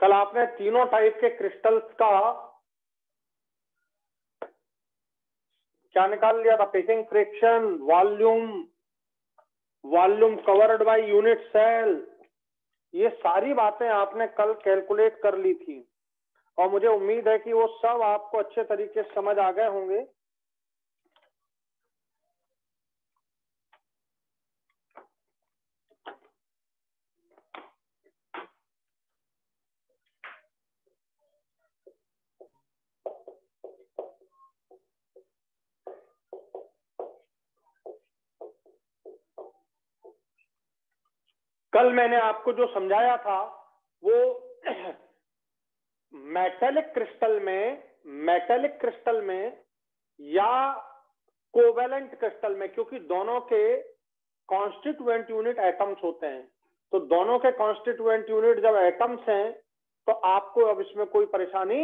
कल आपने तीनों टाइप के क्रिस्टल्स का क्या निकाल लिया था, packing fraction, volume covered by unit cell, ये सारी बातें आपने कल कैलकुलेट कर ली थी और मुझे उम्मीद है कि वो सब आपको अच्छे तरीके से समझ आ गए होंगे। कल मैंने आपको जो समझाया था वो मेटेलिक क्रिस्टल में या कोवेलेंट क्रिस्टल में, क्योंकि दोनों के कॉन्स्टिट्यूएंट यूनिट एटम्स होते हैं, तो दोनों के कॉन्स्टिट्यूएंट यूनिट जब एटम्स हैं तो आपको अब इसमें कोई परेशानी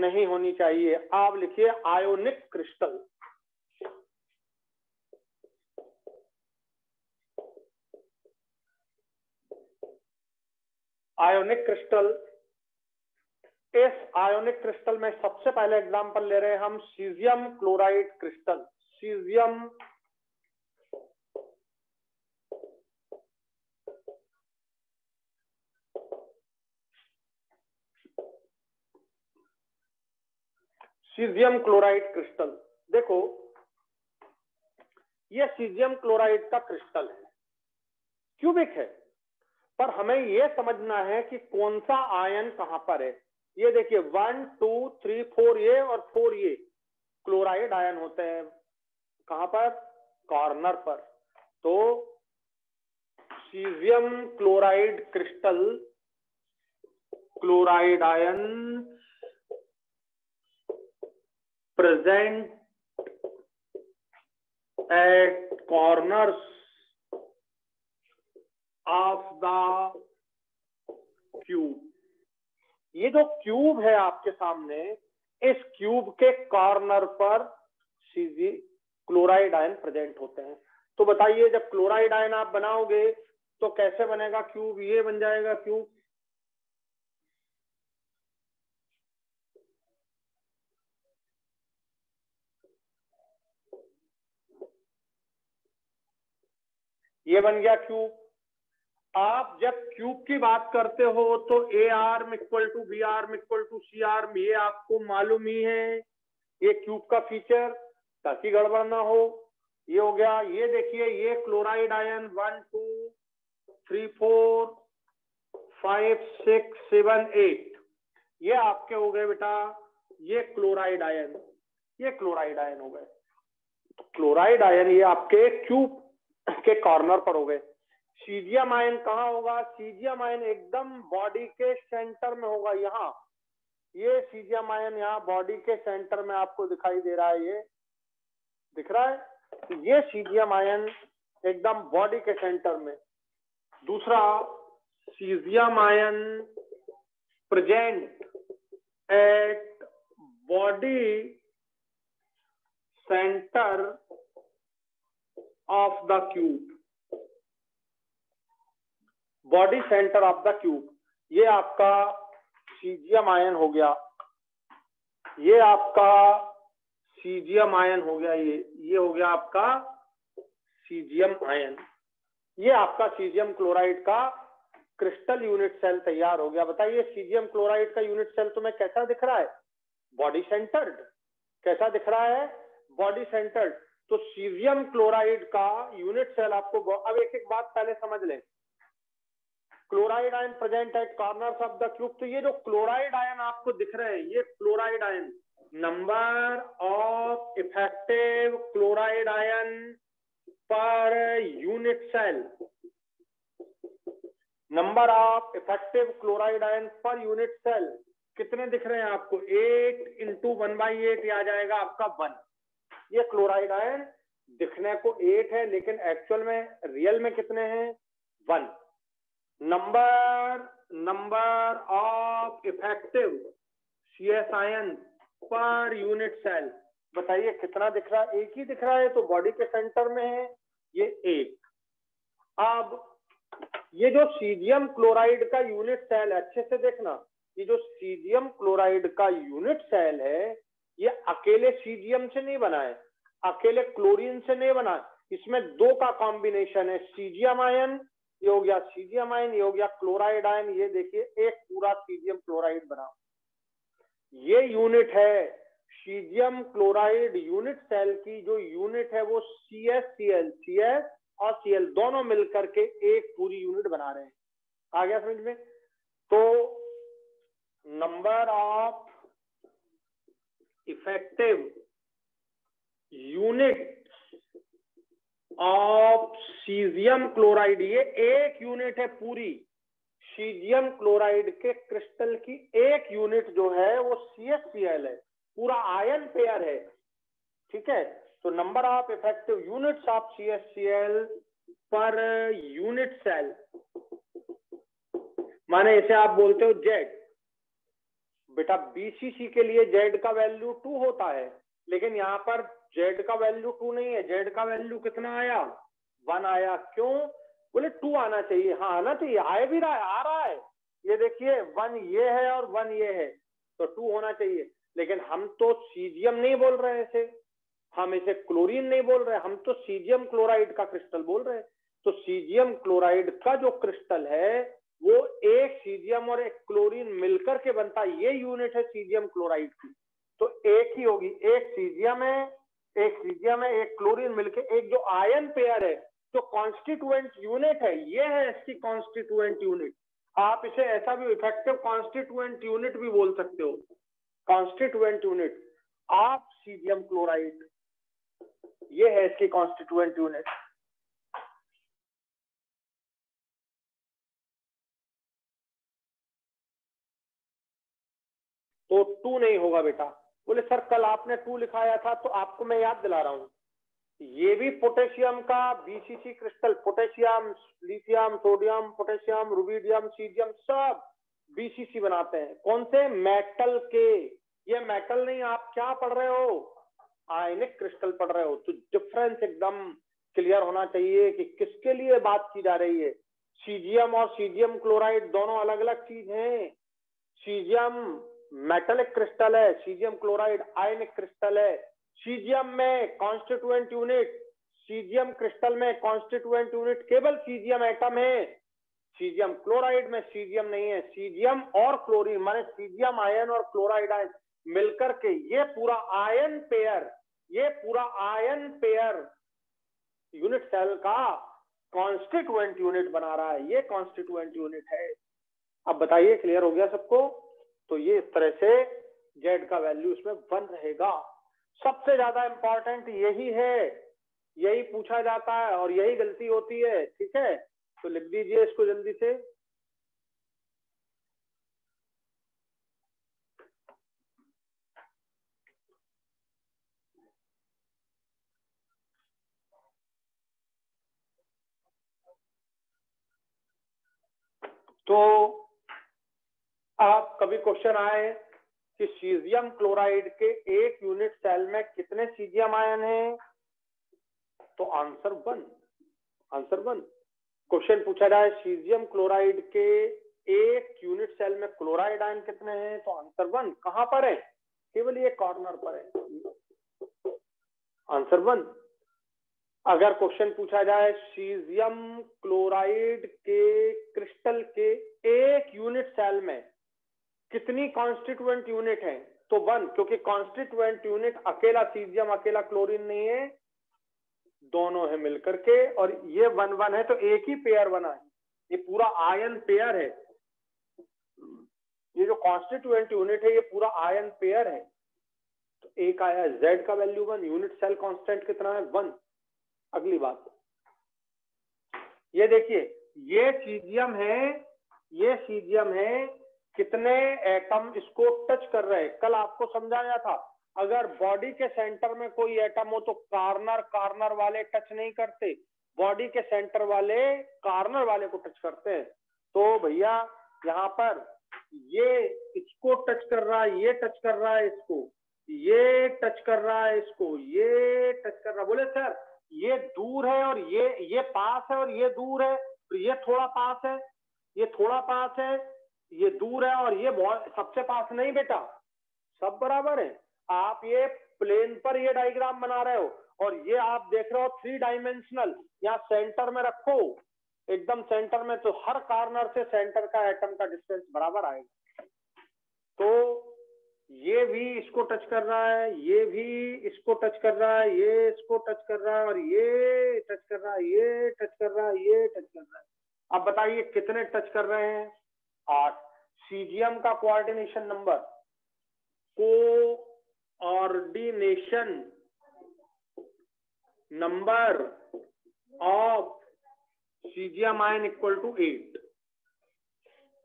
नहीं होनी चाहिए। आप लिखिए आयोनिक क्रिस्टल। आयोनिक क्रिस्टल, इस आयोनिक क्रिस्टल में सबसे पहले एग्जांपल ले रहे हैं हम caesium chloride crystal. Caesium chloride crystal, देखो यह सीजियम क्लोराइड का क्रिस्टल है, क्यूबिक है, पर हमें यह समझना है कि कौन सा आयन कहां पर है। ये देखिए 1 2 3 4 ये और 4 ये क्लोराइड आयन होते हैं, कहां पर, कॉर्नर पर। तो caesium chloride crystal, chloride ion present eight corners of the cube. ये जो क्यूब है आपके सामने, इस क्यूब के कॉर्नर पर क्लोराइड आयन प्रेजेंट होते हैं। तो बताइए जब क्लोराइड आयन आप बनाओगे तो कैसे बनेगा क्यूब, ये बन जाएगा क्यूब। ये बन गया क्यूब। आप जब क्यूब की बात करते हो तो A arm equal to B arm equal to C arm, ये आपको मालूम ही है, ये क्यूब का फीचर, ताकि गड़बड़ ना हो। ये हो गया। ये देखिए ये क्लोराइड आयन 1 2 3 4 5 6 7 8, ये आपके हो गए बेटा, ये क्लोराइड आयन, ये क्लोराइड आयन हो गए। तो क्लोराइड आयन ये आपके क्यूब के कॉर्नर पर हो गए। सीजियम आयन कहाँ होगा, सीजियम आयन एकदम बॉडी के सेंटर में होगा, यहाँ ये सीजियम आयन यहाँ बॉडी के सेंटर में आपको दिखाई दे रहा है, ये दिख रहा है, तो ये सीजियम आयन एकदम बॉडी के सेंटर में। दूसरा, caesium ion present eight body centre of the cube, body centre of the cube, ये आपका सीजियम आयन हो गया, ये आपका सीजियम आयन हो गया, ये हो गया आपका सीजियम आयन, ये आपका सीजियम क्लोराइड का क्रिस्टल यूनिट सेल तैयार हो गया। बताइए सीजियम क्लोराइड का यूनिट सेल तुम्हें कैसा दिख रहा है, बॉडी सेंटर्ड, कैसा दिख रहा है, बॉडी सेंटर्ड। तो सीजियम क्लोराइड का यूनिट सेल आपको, अब एक एक बात पहले समझ लें। Chloride ion present eight corners of the cube, तो ये जो क्लोराइड आयन आपको दिख रहे हैं, ये chloride ion, number of effective chloride ion per unit cell, number of effective chloride ion per unit cell कितने दिख रहे हैं आपको, 8 × 1/8, ये आ जाएगा आपका 1। ये क्लोराइड आयन दिखने को 8 है, लेकिन एक्चुअल में रियल में कितने हैं, 1। Number of effective CS ion per unit cell, बताइए कितना दिख रहा है, एक ही दिख रहा है, तो बॉडी के सेंटर में है, ये 1। अब ये जो सीजियम क्लोराइड का यूनिट सेल है, अच्छे से देखना, कि जो सीजियम क्लोराइड का यूनिट सेल है ये अकेले सीजियम से नहीं बना है, अकेले क्लोरीन से नहीं बना, इसमें दो का कॉम्बिनेशन है, सीजियम आयन, ये हो गया सीजियम आयन, ये हो गया क्लोराइड आयन। ये देखिए एक पूरा सीजियम क्लोराइड बना, ये यूनिट है सीजियम क्लोराइड यूनिट सेल की। जो यूनिट है वो CsCl, CS और Cl दोनों मिलकर के एक पूरी यूनिट बना रहे हैं। आ गया समझ में? तो number of effective unit of caesium chloride, ये एक यूनिट है पूरी सीजियम क्लोराइड के क्रिस्टल की, एक यूनिट जो है वो CsCl है, पूरा आयन पेयर है। ठीक है, तो number of effective units of CsCl per unit cell, माने इसे आप बोलते हो Z। बेटा BCC के लिए Z का वैल्यू 2 होता है, लेकिन यहाँ पर Z का वैल्यू 2 नहीं है, Z का वैल्यू कितना आया? 1 आया। क्यों? बोले 2 आना चाहिए। हाँ आना चाहिए, आए भी रहा है, आ रहा है। ये देखिए 1 ये है और 1 ये है, तो 2 होना चाहिए। लेकिन हम तो सीजियम नहीं बोल रहे हैं इसे, हम इसे क्लोरीन नहीं बोल रहे, हम तो सीजियम क्लोराइड का क्रिस्टल बोल रहे हैं। तो सीजियम क्लोराइड का जो क्रिस्टल है वो एक सीजियम और एक क्लोरीन मिलकर के बनता है, ये यूनिट है सीजियम क्लोराइड की। तो एक ही होगी, एक सीजियम है, एक क्लोरीन मिलके एक जो आयन पेयर है, जो कॉन्स्टिट्यूएंट यूनिट है, ये है इसकी कॉन्स्टिट्यूएंट यूनिट। आप इसे ऐसा भी इफेक्टिव कॉन्स्टिट्यूएंट यूनिट भी बोल सकते हो, constituent unit of caesium chloride, ये है इसकी कॉन्स्टिट्यूएंट यूनिट। तो 2 नहीं होगा बेटा। बोले सर कल आपने 2 लिखाया था, तो आपको मैं याद दिला रहा हूं, ये भी पोटेशियम का BCC crystal, potassium, lithium, sodium, potassium, rubidium, caesium सब BCC बनाते हैं। कौन से? मेटल के। ये मेटल नहीं, आप क्या पढ़ रहे हो? आयनिक क्रिस्टल पढ़ रहे हो। तो डिफरेंस एकदम क्लियर होना चाहिए कि किसके लिए बात की जा रही है। सीजियम और सीजियम क्लोराइड दोनों अलग अलग चीज हैं। सीजियम मेटलिक क्रिस्टल है, सीजियम क्लोराइड आयनिक क्रिस्टल है। सीजियम में कॉन्स्टिट्यूएंट यूनिट, सीजियम क्रिस्टल में कॉन्स्टिट्यूएंट यूनिट केवल सीजियम एटम है, सीजियम क्लोराइड में सीजियम नहीं है। सीजियम और क्लोरीन माने सीजियम आयन और क्लोराइड आयन मिलकर के ये पूरा आयन पेयर, ये पूरा आयन पेयर यूनिट सेल का कॉन्स्टिट्यूएंट यूनिट बना रहा है, ये कॉन्स्टिट्यूएंट यूनिट है। अब बताइए क्लियर हो गया सबको? तो ये इस तरह से Z का वैल्यू इसमें 1 रहेगा। सबसे ज्यादा इंपॉर्टेंट यही है, यही पूछा जाता है और यही गलती होती है। ठीक है, तो लिख दीजिए इसको जल्दी से। तो आप कभी क्वेश्चन आए कि सीजियम क्लोराइड के एक यूनिट सेल में कितने सीजियम आयन हैं, तो आंसर 1, आंसर 1। क्वेश्चन पूछा जाए सीजियम क्लोराइड के एक यूनिट सेल में क्लोराइड आयन कितने हैं, तो आंसर 1। कहां पर है? केवल ये कॉर्नर पर है, आंसर 1। अगर क्वेश्चन पूछा जाए सीजियम क्लोराइड के क्रिस्टल के एक यूनिट सेल में कितनी कॉन्स्टिट्यूएंट यूनिट है, तो 1, क्योंकि कॉन्स्टिट्यूएंट यूनिट अकेला सीजियम अकेला क्लोरीन नहीं है, दोनों है मिलकर के, और ये 1 1 है तो एक ही पेयर बना है, ये पूरा आयन पेयर है। ये जो कॉन्स्टिट्यूएंट यूनिट है ये पूरा आयन पेयर है। तो एक आया Z का वैल्यू 1, यूनिट सेल कांस्टेंट कितना है? 1। अगली बात, ये देखिए ये सीजियम है, ये सीजियम है, कितने एटम इसको टच कर रहे हैं? कल आपको समझाया था, अगर बॉडी के सेंटर में कोई एटम हो तो कार्नर वाले टच नहीं करते, बॉडी के सेंटर वाले कार्नर वाले को टच करते हैं। तो भैया यहाँ पर ये इसको टच कर रहा है, ये टच कर रहा है इसको, ये टच कर रहा है इसको, ये टच कर रहा है। बोले सर ये दूर है और ये पास है और ये दूर है, तो ये थोड़ा पास है, ये थोड़ा पास है, ये दूर है और ये बहुत सबसे पास नहीं बेटा, सब बराबर है। आप ये प्लेन पर ये डायग्राम बना रहे हो और ये आप देख रहे हो 3 डायमेंशनल, यहाँ सेंटर में रखो, एकदम सेंटर में, तो हर कॉर्नर से सेंटर का एटम का डिस्टेंस बराबर आएगा। तो ये भी इसको टच कर रहा है, ये भी इसको टच कर रहा है, ये इसको टच कर रहा है, और ये टच कर रहा है, ये टच कर रहा है, ये टच कर रहा है। अब बताइए कितने टच कर रहे हैं? 8। सीजियम का coordination number, coordination number of caesium ion equal to 8।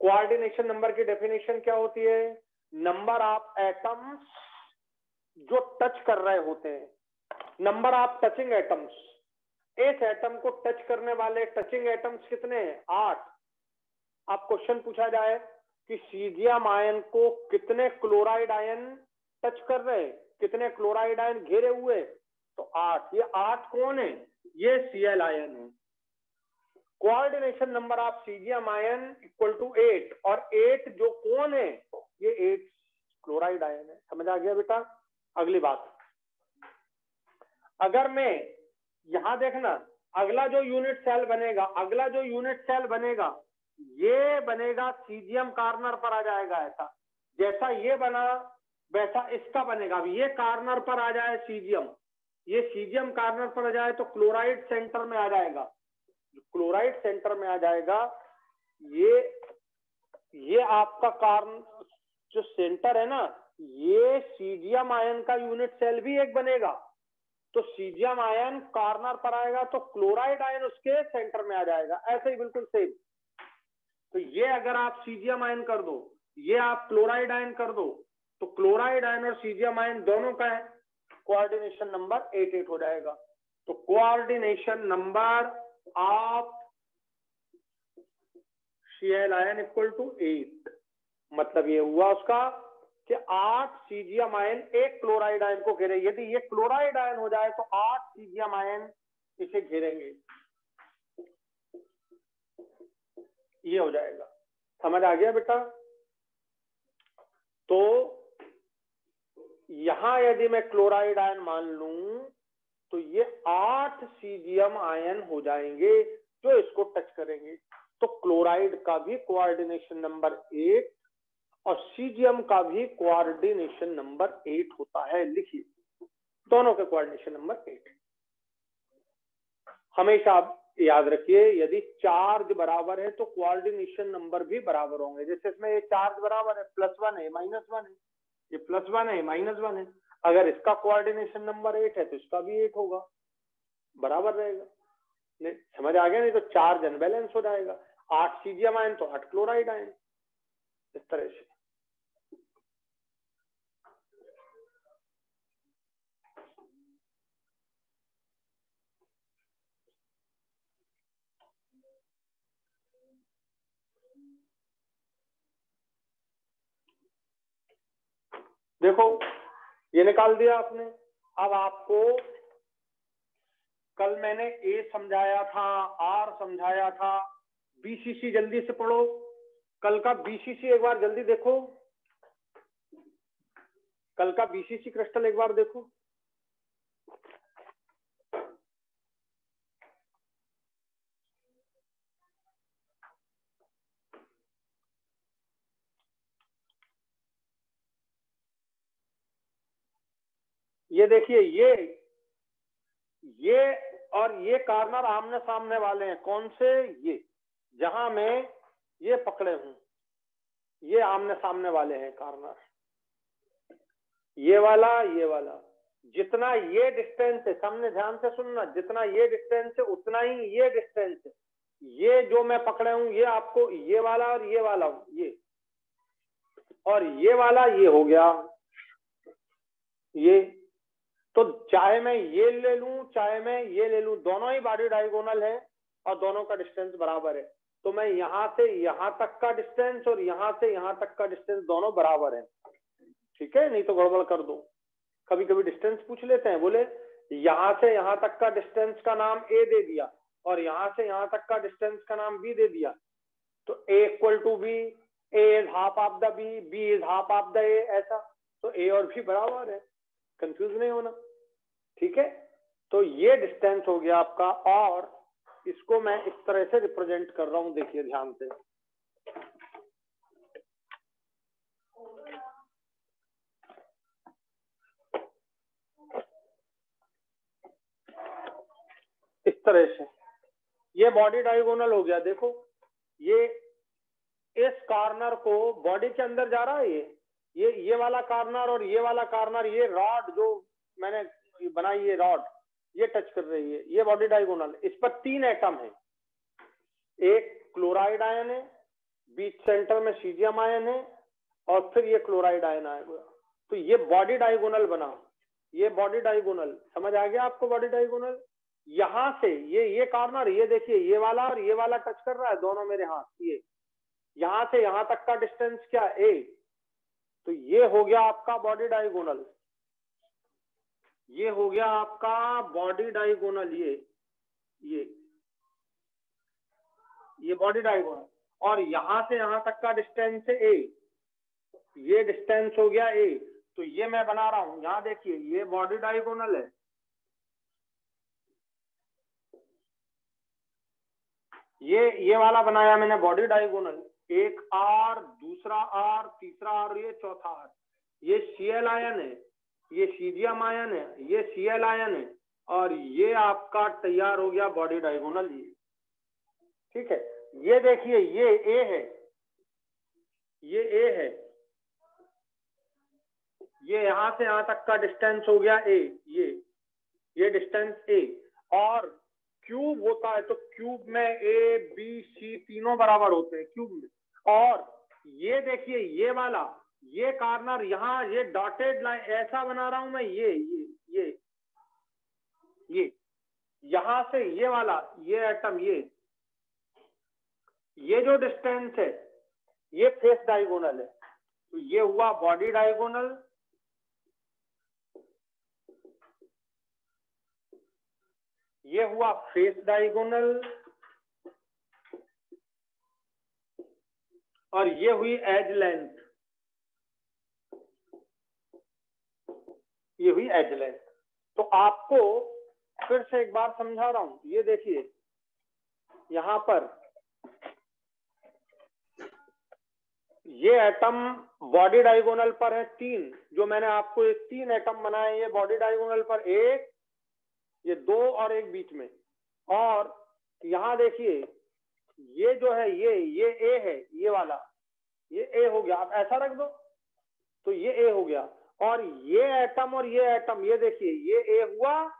Coordination number की डेफिनेशन क्या होती है? नंबर ऑफ एटम्स जो टच कर रहे होते हैं, नंबर ऑफ टचिंग एटम्स। एक एटम को टच करने वाले टचिंग एटम्स कितने हैं? 8। अब क्वेश्चन पूछा जाए कि सीजियम आयन को कितने क्लोराइड आयन टच कर रहे हैं, कितने क्लोराइड आयन घेरे हुए, तो 8। ये 8 कौन है? ये Cl आयन है। Coordination number of caesium ion equal to 8, और 8 जो कौन है? ये 8 क्लोराइड आयन है। समझ आ गया बेटा? अगली बात, अगर मैं यहां देखना, अगला जो यूनिट सेल बनेगा, अगला जो यूनिट सेल बनेगा, ये बनेगा सीजियम कॉर्नर पर आ जाएगा। ऐसा जैसा ये बना वैसा इसका बनेगा। अब ये कॉर्नर पर आ जाए सीजियम, ये सीजियम कॉर्नर पर आ जाए तो क्लोराइड सेंटर में आ जाएगा। क्लोराइड सेंटर में आ जाएगा, ये आपका कॉर्नर जो सेंटर है ना, ये सीजियम आयन का यूनिट सेल भी एक बनेगा। तो सीजियम आयन कॉर्नर पर आएगा तो क्लोराइड आयन उसके सेंटर में आ जाएगा। ऐसे ही बिल्कुल सेम। तो ये अगर आप सीजियम आयन कर दो, ये आप क्लोराइड आयन कर दो, तो क्लोराइड आयन और सीजियम आयन दोनों का है, कोऑर्डिनेशन नंबर 8 हो जाएगा। तो coordination number of Cl ion equal to 8। मतलब ये हुआ उसका कि 8 सीजियम आयन एक क्लोराइड आयन को घेरे। यदि ये क्लोराइड आयन हो जाए तो 8 सीजियम आयन इसे घेरेंगे। ये हो जाएगा। समझ आ गया बेटा? तो यहां यदि मैं क्लोराइड आयन मान लूं तो ये 8 सीजियम आयन हो जाएंगे जो इसको टच करेंगे। तो क्लोराइड का भी कोऑर्डिनेशन नंबर 8 और सीजियम का भी कोऑर्डिनेशन नंबर 8 होता है। लिखिए, दोनों के कोऑर्डिनेशन नंबर 8। हमेशा आप याद रखिए, यदि चार्ज बराबर है तो कोऑर्डिनेशन नंबर भी बराबर होंगे। जैसे इसमें ये चार्ज बराबर है, +1 है -1 है, ये +1 है -1 है। अगर इसका कोऑर्डिनेशन नंबर 8 है तो इसका भी 8 होगा, बराबर रहेगा। नहीं समझ आ गया? नहीं तो चार्ज अनबैलेंस हो जाएगा। 8 सीजियम आयन तो 8 क्लोराइड आयन, इस तरह से। देखो ये निकाल दिया आपने। अब आपको कल मैंने ए समझाया था, आर समझाया था, बीसीसी जल्दी से पढ़ो। कल का बीसीसी एक बार जल्दी देखो, कल का बीसीसी क्रिस्टल एक बार देखो। ये देखिए, ये और ये कॉर्नर आमने सामने वाले हैं। कौन से? ये जहां मैं ये पकड़े हूं, ये आमने सामने वाले हैं कॉर्नर। ये वाला जितना ये डिस्टेंस है, सामने ध्यान से सुनना, जितना ये डिस्टेंस है उतना ही ये डिस्टेंस है। ये जो मैं पकड़े हूं ये आपको, ये वाला और ये वाला, ये और ये वाला, ये हो गया ये। तो चाहे मैं ये ले लूं चाहे मैं ये ले लूं, दोनों ही बॉडी डायगोनल है और दोनों का डिस्टेंस बराबर है। तो मैं यहां से यहां तक का डिस्टेंस और यहां से यहां तक का डिस्टेंस दोनों बराबर है। ठीक है? नहीं तो गड़बड़ कर दो। कभी कभी डिस्टेंस पूछ लेते हैं, बोले यहां से यहां तक का डिस्टेंस का नाम ए दे दिया और यहां से यहां तक का डिस्टेंस का नाम बी दे दिया, तो A equal to B A is half of the B, B is half of the A, ऐसा। तो A और B बराबर है, कंफ्यूज नहीं होना, ठीक है। तो ये डिस्टेंस हो गया आपका, और इसको मैं इस तरह से रिप्रेजेंट कर रहा हूं, देखिए ध्यान से। इस तरह से ये बॉडी डायगोनल हो गया। देखो ये इस कॉर्नर को बॉडी के अंदर जा रहा है, ये वाला कॉर्नर और ये वाला कॉर्नर, ये रॉड जो मैंने बनाई, ये रॉड ये टच कर रही है, ये बॉडी डायगोनल। इस पर 3 एटम है, एक क्लोराइड आयन है, बीच सेंटर में सीजियम आयन है, और फिर ये क्लोराइड आयन आएगा। तो ये बॉडी डायगोनल बना, ये बॉडी डायगोनल, समझ आ गया आपको बॉडी डायगोनल। यहां से ये कॉर्नर, ये देखिए ये वाला और ये वाला टच कर रहा है, दोनों मेरे हाथ, ये यहां से यहां तक का डिस्टेंस क्या, ए। तो ये हो गया आपका बॉडी डायगोनल, ये हो गया आपका बॉडी डायगोनल, ये बॉडी डायगोनल। और यहां से यहां तक का डिस्टेंस है ए, ये डिस्टेंस हो गया ए। तो ये मैं बना रहा हूं, यहां देखिए ये बॉडी डायगोनल है, ये वाला बनाया मैंने बॉडी डायगोनल, एक आर, दूसरा आर, तीसरा आर, ये चौथा आर। ये Cl आयन है, ये सीजियम आयन है, ये Cl आयन है, और ये आपका तैयार हो गया बॉडी डायगोनल, ये ठीक है। ये देखिए ये ए है, ये ए है, ये यहां से यहां तक का डिस्टेंस हो गया ए, ये डिस्टेंस ए। और क्यूब होता है तो क्यूब में ए बी सी तीनों बराबर होते हैं क्यूब में। और ये देखिए ये वाला, ये कॉर्नर यहाँ, ये डॉटेड लाइन ऐसा बना रहा हूं मैं, ये यहां से ये वाला, ये एटम, ये जो डिस्टेंस है ये फेस डायगोनल है। तो ये हुआ बॉडी डायगोनल, ये हुआ फेस डायगोनल, और ये हुई एज लेंथ, ये हुई एज लेंथ। तो आपको फिर से एक बार समझा रहा हूं, ये देखिए यहां पर ये एटम बॉडी डायगोनल पर है 3, जो मैंने आपको ये 3 एटम बनाए, ये बॉडी डायगोनल पर, एक, ये 2 और एक बीच में। और यहां देखिए ये जो है ये ए है, ये वाला, ये ए हो गया, आप ऐसा रख दो तो ये ए हो गया। और ये एटम और ये एटम, ये देखिए ये ए हुआ,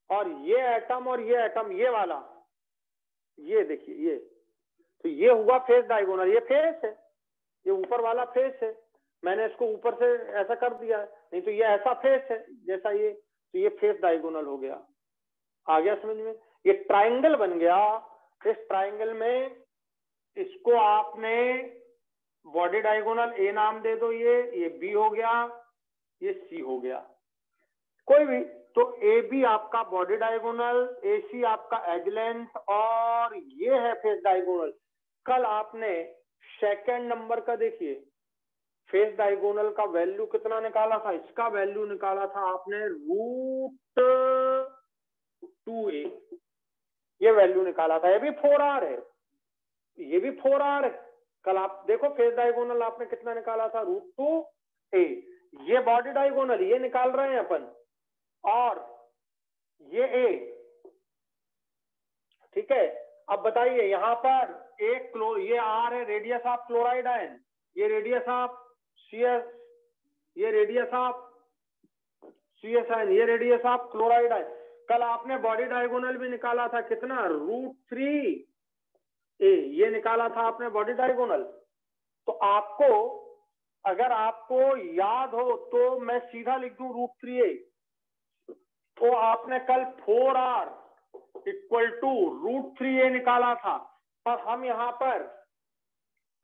और ये एटम और ये एटम, ये वाला, ये देखिए ये, तो ये हुआ फेस डायगोनल। ये फेस है, ये ऊपर वाला फेस है, मैंने इसको ऊपर से ऐसा कर दिया है, नहीं तो ये ऐसा फेस है जैसा ये, तो ये फेस डायगोनल हो गया। आ गया समझ में? ये ट्राइंगल बन गया। इस ट्राइंगल में इसको आपने बॉडी डायगोनल ए नाम दे दो, ये बी हो गया, ये सी हो गया, कोई भी। तो ए बी आपका बॉडी डायगोनल, ए सी आपका एज लेंथ, और ये है फेस डायगोनल। कल आपने सेकेंड नंबर का देखिए फेस डायगोनल का वैल्यू कितना निकाला था, इसका वैल्यू निकाला था आपने √2a, ये वैल्यू निकाला था। ये भी 4r है, ये भी 4r है। कल आप देखो फेस डायगोनल आपने कितना निकाला था, √2a। ये बॉडी डायगोनल ये निकाल रहे हैं अपन, और ये a, ठीक है। अब बताइए यहाँ पर एक ये r है, रेडियस ऑफ क्लोराइड आयन, ये रेडियस ऑफ CS, ये रेडियस ऑफ CS आयन, ये रेडियस ऑफ क्लोराइड आयन। कल आपने बॉडी डायगोनल भी निकाला था कितना, √3a, ये निकाला था आपने बॉडी डायगोनल। तो आपको अगर आपको याद हो तो मैं सीधा लिख दूं √3a, तो आपने कल 4r = √3a निकाला था। पर हम यहाँ पर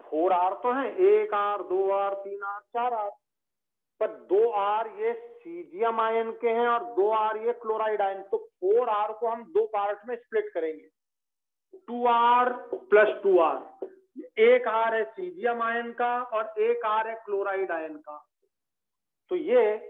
4r तो है, 1r 2r 3r 4r, पर 2r ये सीजियम आयन के हैं और 2r ये क्लोराइड आयन। तो 4r को हम 2 पार्ट में स्प्लिट करेंगे, 2r + 2r। एक R है सीजियम आयन का और एक R है क्लोराइड आयन का। तो ये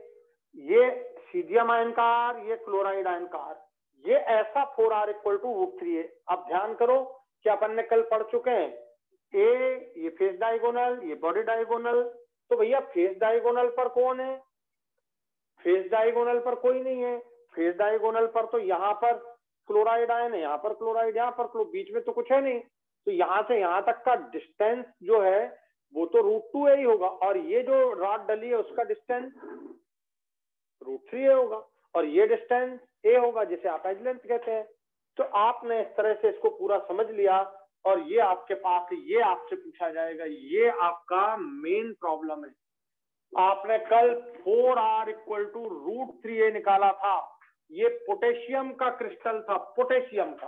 सीजियम आयन का R, ये क्लोराइड आयन का R, ये ऐसा 4R इक्वल टू √3 है। अब ध्यान करो कि अपन ने कल पढ़ चुके हैं ये फेस डायगोनल, ये बॉडी डायगोनल। तो भैया फेस डायगोनल पर कौन है? फेस डायगोनल पर कोई नहीं है। फेस डायगोनल पर तो यहाँ पर क्लोराइड आयन है, यहाँ पर क्लोराइड, यहाँ पर बीच में तो कुछ है नहीं। तो यहाँ से यहाँ तक का डिस्टेंस जो है वो तो √2 ही होगा, और ये जो रॉड डली है उसका डिस्टेंस √3 होगा, और ये डिस्टेंस a होगा जिसे आप एज लेंथ कहते हैं। तो आपने इस तरह से इसको पूरा समझ लिया, और ये आपके पास ये आपसे पूछा जाएगा, ये आपका मेन प्रॉब्लम है। आपने कल 4R इक्वल टू √3a निकाला था, ये पोटेशियम का क्रिस्टल था, पोटेशियम का,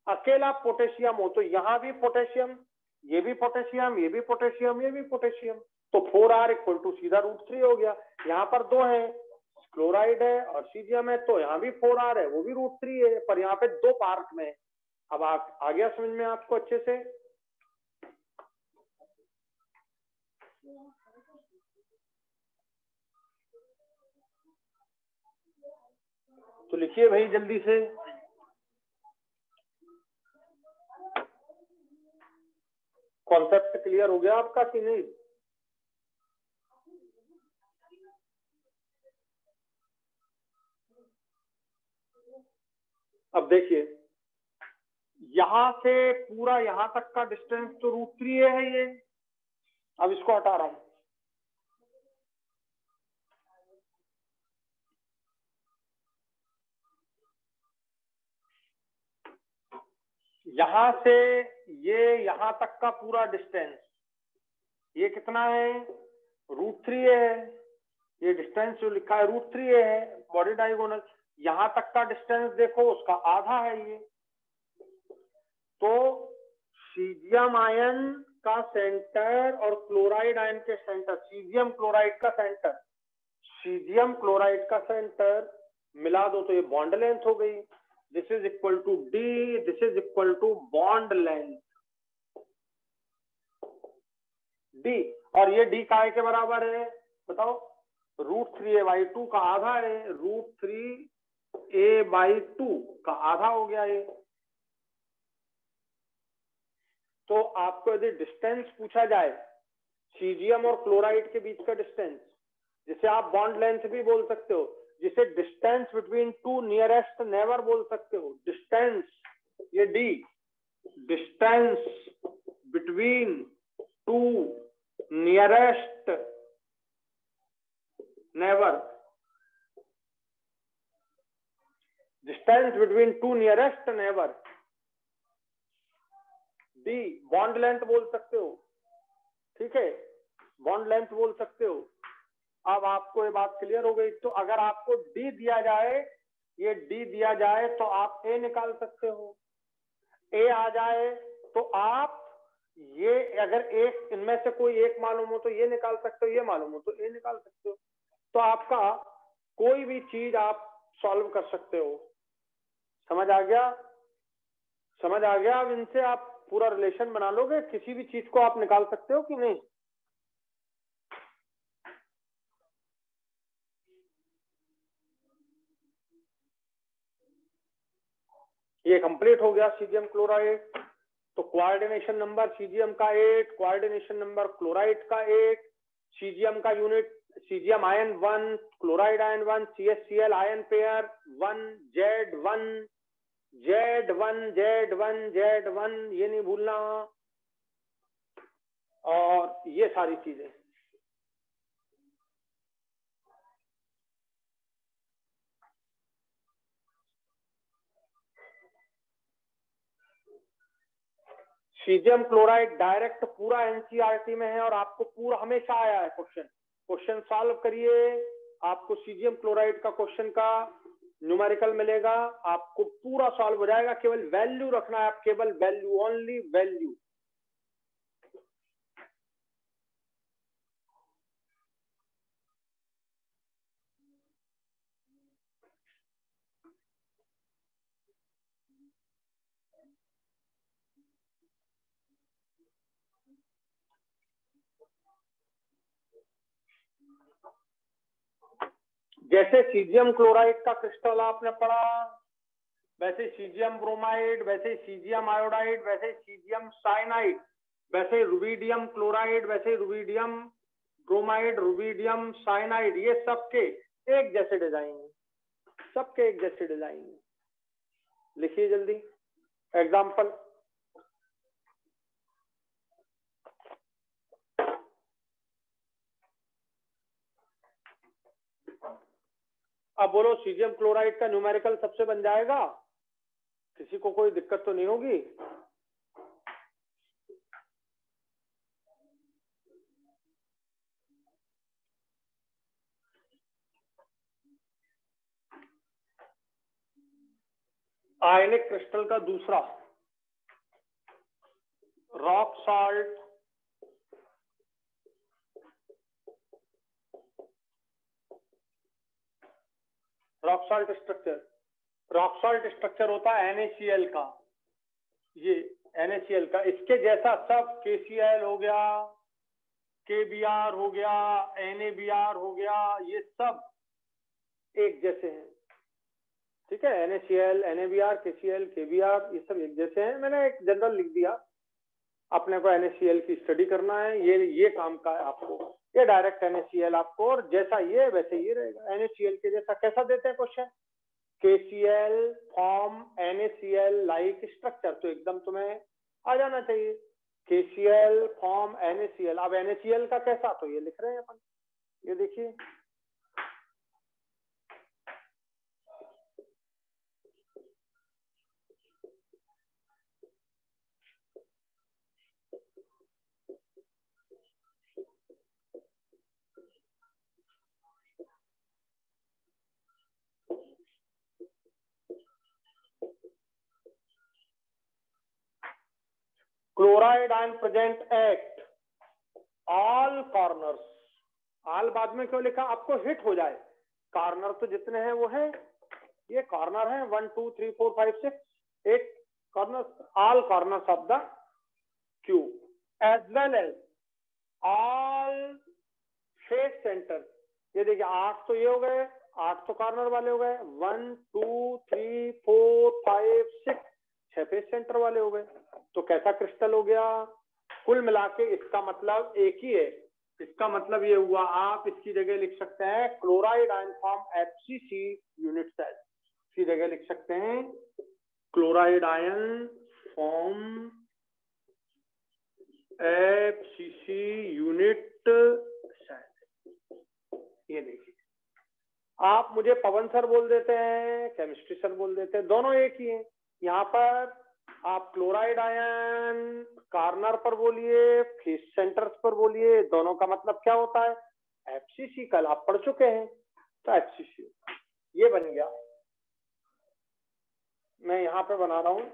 अकेला पोटेशियम हो। तो यहाँ भी पोटेशियम, ये भी पोटेशियम, ये भी पोटेशियम, ये भी पोटेशियम, तो 4R इक्वल टू सीधा √3 हो गया। यहाँ पर दो है, क्लोराइड है और सीजियम है, तो यहाँ भी 4R है, वो भी √3 है, पर यहाँ पे दो पार्ट में है। अब आ गया समझ में आपको अच्छे से? तो लिखिए भाई जल्दी से। कॉन्सेप्ट क्लियर हो गया आपका कि नहीं? अब देखिए, यहां से पूरा यहां तक का डिस्टेंस तो √3 है ये। अब इसको हटा रहा हूं, यहां से ये यहां तक का पूरा डिस्टेंस ये कितना है? √3 है। ये डिस्टेंस जो लिखा है √3 है, बॉडी डायगोनल। यहां तक का डिस्टेंस देखो, उसका आधा है ये। तो सीजियम आयन का सेंटर और क्लोराइड आयन के सेंटर, सीजियम क्लोराइड का सेंटर, सीजियम क्लोराइड का सेंटर मिला दो तो ये बॉन्ड लेंथ हो गई। This is equal to D, this is equal to bond length D. और ये डी काय के बराबर है बताओ? √3a/2 का आधा है, √3a/2 का आधा हो गया ये। तो आपको यदि डिस्टेंस पूछा जाए सीजियम और क्लोराइड के बीच का डिस्टेंस, जिसे आप बॉन्ड लेंथ भी बोल सकते हो, जिसे distance between two nearest neighbour बोल सकते हो, डिस्टेंस ये D, distance between two nearest neighbour, distance between two nearest neighbour, D bond length बोल सकते हो। ठीक है, बॉन्ड लेंथ बोल सकते हो। अब आपको ये बात क्लियर हो गई। तो अगर आपको डी दिया जाए, ये डी दिया जाए तो आप ए निकाल सकते हो। ए आ जाए तो आप ये, अगर एक इनमें से कोई एक मालूम हो तो ये निकाल सकते हो, ये मालूम हो तो ए निकाल सकते हो। तो आपका कोई भी चीज आप सॉल्व कर सकते हो। समझ आ गया? समझ आ गया? अब इनसे आप पूरा रिलेशन बना लोगे, किसी भी चीज को आप निकाल सकते हो कि नहीं? ये कंप्लीट हो गया सीजियम क्लोराइड। तो कोऑर्डिनेशन नंबर सीजियम का 8, कोऑर्डिनेशन नंबर क्लोराइड का 8, सीजियम का unit caesium ion 1, chloride ion 1, CH-Cl ion pair 1, Z1, Z1, Z1, Z1, ये नहीं भूलना। और ये सारी चीजें सीजियम क्लोराइड डायरेक्ट पूरा एनसीईआरटी में है, और आपको पूरा हमेशा आया है क्वेश्चन। क्वेश्चन सॉल्व करिए, आपको सीजियम क्लोराइड का क्वेश्चन का न्यूमेरिकल मिलेगा, आपको पूरा सॉल्व हो जाएगा। केवल वैल्यू रखना है, आप केवल वैल्यू, ओनली वैल्यू। जैसे सीजियम क्लोराइड का क्रिस्टल आपने पढ़ा, वैसे सीजियम ब्रोमाइड, वैसे सीजियम आयोडाइड, वैसे सीजियम साइनाइड, वैसे रुबिडियम क्लोराइड, वैसे रुबिडियम ब्रोमाइड, रुबिडियम साइनाइड, ये सबके एक जैसे डिजाइन है, सबके एक जैसे डिजाइन है। लिखिए जल्दी एग्जाम्पल। अब बोलो सीजियम क्लोराइड का न्यूमेरिकल सबसे बन जाएगा, किसी को कोई दिक्कत तो नहीं होगी? आयनिक क्रिस्टल का दूसरा rock salt, rock salt structure, rock salt structure होता है NaCl का, ये NaCl का, इसके जैसा सब KCl हो गया, KBr हो गया, NaBr हो गया, ये सब एक जैसे हैं, ठीक है। NaCl, NaBr, KCl, KBr ये सब एक जैसे हैं। मैंने एक जनरल लिख दिया, अपने को NaCl की स्टडी करना है, ये काम का है आपको, ये डायरेक्ट NaCl आपको, और जैसा ये वैसे ये रहेगा। NaCl के जैसा कैसा देते हैं question, KCl form NaCl like structure, तो एकदम तुम्हें आ जाना चाहिए KCl फॉर्म NaCl। अब NaCl का कैसा, तो ये लिख रहे हैं अपन, ये देखिए chloride ion present at all corners, all बाद में क्यों लिखा, आपको हिट हो जाए, कॉर्नर तो जितने हैं वो है, ये कॉर्नर है 1 2 3 4 5 6 8 corner, all corners of the cube as well as all face centre. ये देखिए 8 तो ये हो गए, 8 तो कॉर्नर वाले हो गए, 1 2 3 4 5 6 6 फेस सेंटर वाले हो गए। तो कैसा क्रिस्टल हो गया, कुल मिला के इसका मतलब एक ही है, इसका मतलब ये हुआ, आप इसकी जगह लिख सकते हैं chloride ion form FCC unit cell, इसकी जगह लिख सकते हैं chloride ion form FCC unit cell. ये देखिए, आप मुझे पवन सर बोल देते हैं, केमिस्ट्री सर बोल देते हैं, दोनों एक ही है। यहाँ पर आप क्लोराइड आयन कॉर्नर पर बोलिए, फेस सेंटर्स पर बोलिए, दोनों का मतलब क्या होता है, FCC, कल आप पढ़ चुके हैं, तो FCC ये बन गया। मैं यहाँ पे बना रहा हूं,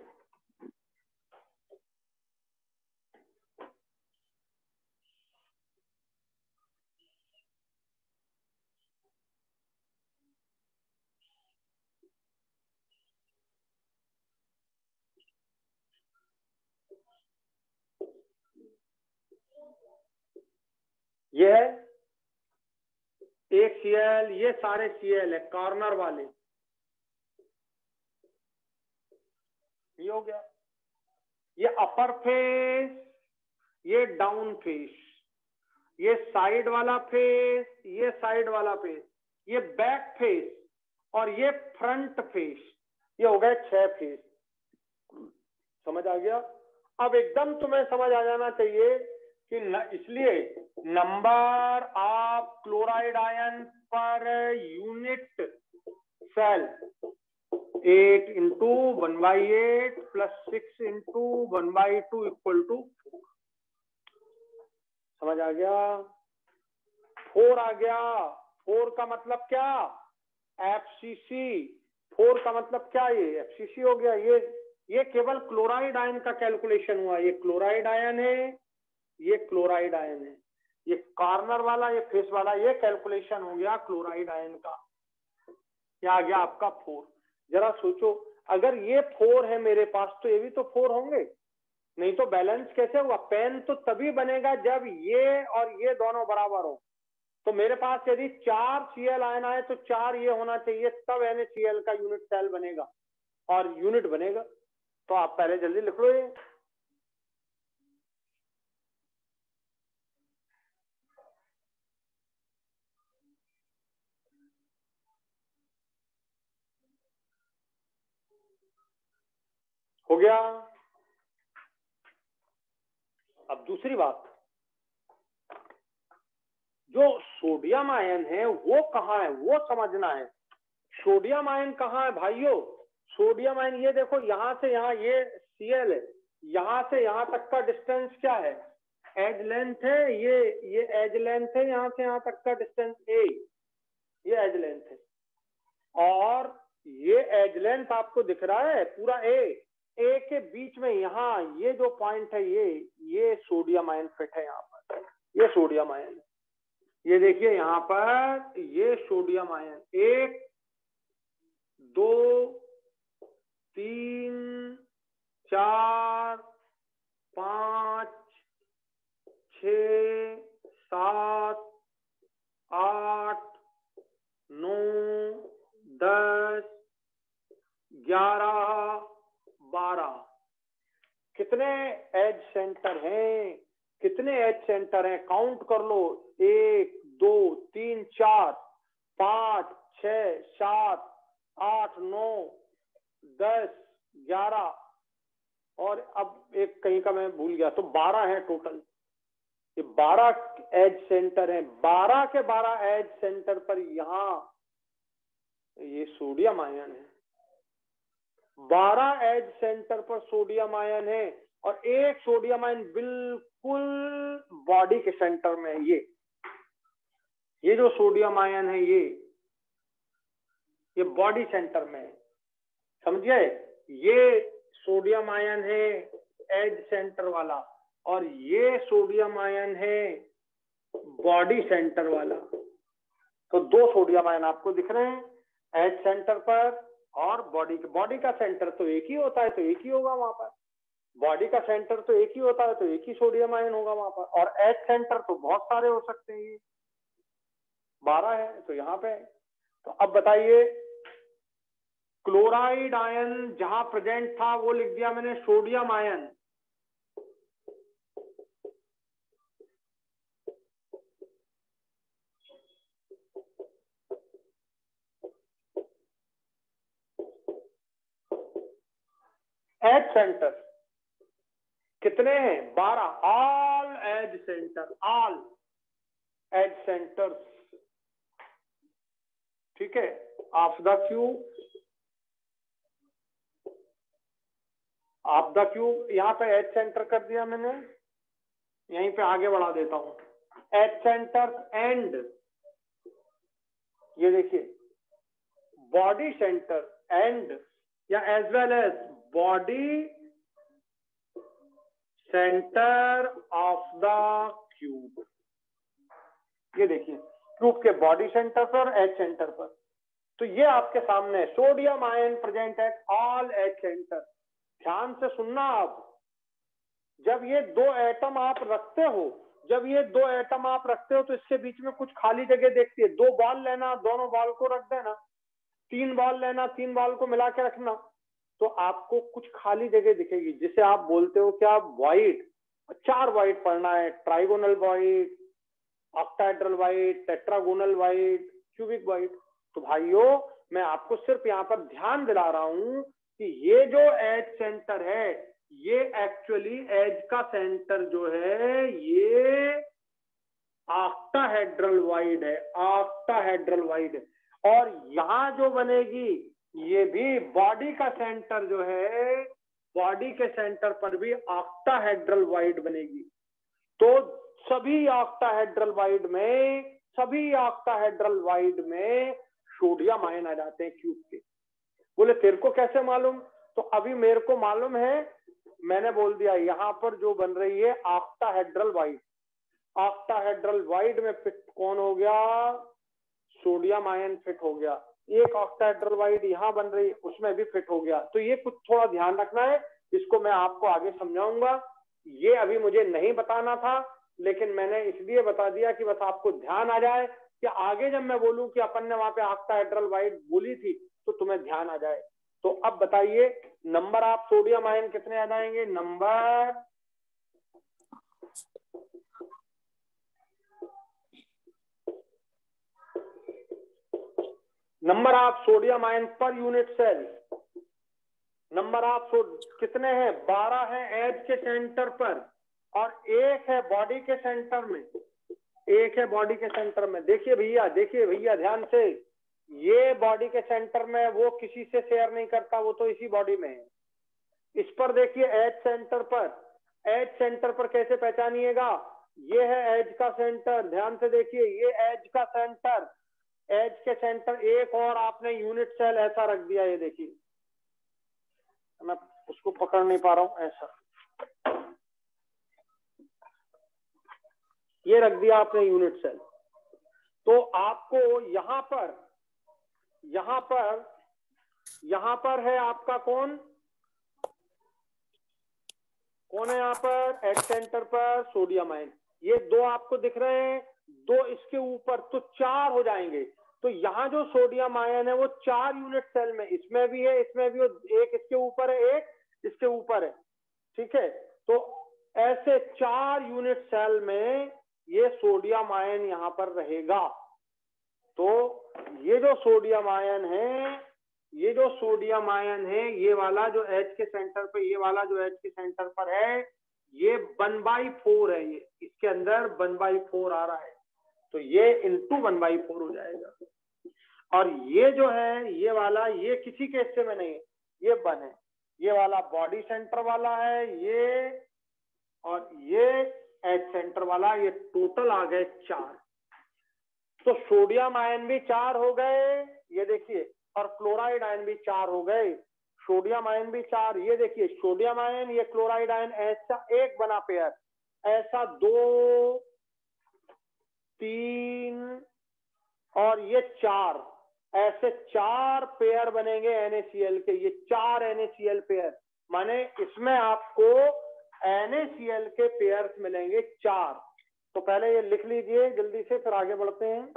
ये है एक Cl, ये सारे Cl है कॉर्नर वाले, ये हो गया, ये अपर फेस, ये डाउन फेस, ये साइड वाला फेस, ये साइड वाला फेस, ये बैक फेस और ये फ्रंट फेस, ये हो गए 6 फेस। समझ आ गया? अब एकदम तुम्हें समझ आ जाना चाहिए कि इसलिए number of chloride ion per unit cell 8 into 1/8 plus 6 into 1/2 equal to, समझ आ गया? 4 आ गया। 4 का मतलब क्या, FCC। 4 का मतलब क्या, ये FCC हो गया। ये केवल क्लोराइड आयन का कैलकुलेशन हुआ, ये क्लोराइड आयन है, ये क्लोराइड आयन है, ये कॉर्नर वाला, ये फेस वाला, ये कैलकुलेशन हो गया क्लोराइड आयन का। क्या आ गया आपका 4। जरा सोचो, अगर ये 4 है मेरे पास, तो ये भी तो 4 होंगे, नहीं तो बैलेंस कैसे हुआ? पेन तो तभी बनेगा जब ये और ये दोनों बराबर हो, तो मेरे पास यदि 4 Cl आयन आए तो 4 ये होना चाहिए, तब NaCl का यूनिट सेल बनेगा और यूनिट बनेगा। तो आप पहले जल्दी लिख लो ये। हो गया। अब दूसरी बात, जो सोडियम आयन है वो कहाँ है वो समझना है। सोडियम आयन कहाँ है भाइयों? सोडियम आयन ये देखो, यहां से यहां ये Cl है, यहां से यहां तक का डिस्टेंस क्या है? एज लेंथ है, ये एज लेंथ है, यहां से यहां तक का डिस्टेंस A, ये एज लेंथ है। और ये एज लेंथ आपको दिख रहा है पूरा ए के बीच में यहाँ ये जो पॉइंट है ये सोडियम आयन फिट है यहाँ पर, ये सोडियम आयन है। ये देखिए यहाँ पर ये सोडियम आयन 1 2 3 4 5 6 7 8 9 10 11 12 कितने एज सेंटर हैं? कितने एज सेंटर हैं? काउंट कर लो, 1 2 3 4 5 6 7 8 9 10 11 और अब एक कहीं का मैं भूल गया, तो 12 है टोटल। ये 12 एज सेंटर हैं। 12 के 12 एज सेंटर पर यहाँ ये सोडियम आयन है। 12 एज सेंटर पर सोडियम आयन है और एक सोडियम आयन बिल्कुल बॉडी के सेंटर में है। ये जो सोडियम आयन है ये बॉडी सेंटर में है, समझिए। ये सोडियम आयन है एज सेंटर वाला और ये सोडियम आयन है बॉडी सेंटर वाला। तो 2 सोडियम आयन आपको दिख रहे हैं एज सेंटर पर और बॉडी का सेंटर तो एक ही होता है, तो एक ही होगा वहां पर। बॉडी का सेंटर तो एक ही होता है, तो एक ही सोडियम आयन होगा वहां पर। और एज सेंटर तो बहुत सारे हो सकते हैं, ये 12 है तो यहाँ पे। तो अब बताइए, क्लोराइड आयन जहां प्रेजेंट था वो लिख दिया मैंने सोडियम आयन। एज सेंटर कितने हैं? 12। All edge centre, all edge centres, ठीक है, ऑफ द क्यूब यहाँ पे एज सेंटर कर दिया मैंने, यहीं पे आगे बढ़ा देता हूं। एज सेंटर एंड ये देखिए बॉडी सेंटर एंड या as well as body centre of the cube. ये देखिए क्यूब के बॉडी सेंटर पर, एज सेंटर पर। तो ये आपके सामने sodium ion present at all edge centre. ध्यान से सुनना आप, जब ये 2 एटम आप रखते हो तो इसके बीच में कुछ खाली जगह देखती है। 2 बॉल लेना, दोनों बॉल को रख देना, 3 बॉल लेना, 3 बॉल को मिला के रखना, तो आपको कुछ खाली जगह दिखेगी जिसे आप बोलते हो क्या? वाइड। 4 वाइड पढ़ना है, trigonal wide, octahedral wide, tetragonal wide, cubic wide. तो भाइयों मैं आपको सिर्फ यहाँ पर ध्यान दिला रहा हूं कि ये जो एज सेंटर है ये एक्चुअली एज का सेंटर जो है ये ऑक्टाहेड्रल वाइड है, ऑक्टाहेड्रल वाइड है। और यहाँ जो बनेगी ये भी बॉडी का सेंटर जो है, बॉडी के सेंटर पर भी ऑक्टाहेड्रल वाइड बनेगी। तो सभी ऑक्टाहेड्रल वाइड में सोडियम आयन आ जाते हैं क्यूब के। बोले तेरे को कैसे मालूम? तो अभी मेरे को मालूम है, मैंने बोल दिया यहाँ पर जो बन रही है ऑक्टाहेड्रल वाइड। ऑक्टाहेड्रल वाइड में फिट कौन हो गया? सोडियम आयन फिट हो गया। एक ऑक्टाहेड्रल वाइड यहाँ बन रही है, उसमें भी फिट हो गया। तो ये कुछ थोड़ा ध्यान रखना है, इसको मैं आपको आगे समझाऊंगा। ये अभी मुझे नहीं बताना था, लेकिन मैंने इसलिए बता दिया कि बस आपको ध्यान आ जाए कि आगे जब मैं बोलूं कि अपन ने वहां पे ऑक्टाहेड्रल वाइड बोली थी तो तुम्हें ध्यान आ जाए। तो अब बताइए नंबर ऑफ सोडियम आयन कितने आ जाएंगे? Number of sodium ion per unit cell, number of कितने हैं? 12 है एज के सेंटर पर और 1 है बॉडी के सेंटर में, 1 है बॉडी के सेंटर में। देखिए भैया ध्यान से, ये बॉडी के सेंटर में, वो किसी से शेयर नहीं करता, वो तो इसी बॉडी में है। इस पर देखिए एज सेंटर पर, एज सेंटर पर कैसे पहचानिएगा? ये है एज का सेंटर, ध्यान से देखिए, ये एज का सेंटर, एज के सेंटर एक और आपने यूनिट सेल ऐसा रख दिया, ये देखिए मैं उसको पकड़ नहीं पा रहा हूं, ऐसा ये रख दिया आपने यूनिट सेल। तो आपको यहां पर है आपका कौन है यहाँ पर? एज सेंटर पर सोडियम आयन, ये 2 आपको दिख रहे हैं, 2 इसके ऊपर, तो 4 हो जाएंगे। तो यहाँ जो सोडियम आयन है वो 4 यूनिट सेल में, इसमें भी है, इसमें भी, एक इसके ऊपर है, एक इसके ऊपर है, ठीक है। तो ऐसे 4 यूनिट सेल में ये सोडियम आयन यहाँ पर रहेगा। तो ये जो सोडियम आयन है, ये वाला जो एच के सेंटर पे, ये वाला जो एच के सेंटर पर है, ये 1/4 है, ये इसके अंदर 1/4 आ रहा है, तो ये इंटू 1/4 हो जाएगा। और ये जो है ये वाला, ये किसी के हिस्से में नहीं है, ये 1 है, ये वाला बॉडी सेंटर वाला है, ये और ये एच सेंटर वाला, ये टोटल आ गए 4। तो सोडियम आयन भी 4 हो गए, ये देखिए, और क्लोराइड आयन भी 4 हो गए। सोडियम आयन भी 4, ये देखिए सोडियम आयन, ये क्लोराइड आयन, ऐसा एक बना पेयर, ऐसा 2 3 और ये 4, ऐसे 4 पेयर बनेंगे NaCl के, ये 4 NaCl पेयर, माने इसमें आपको NaCl के पेयर्स मिलेंगे 4। तो पहले ये लिख लीजिए जल्दी से, फिर आगे बढ़ते हैं।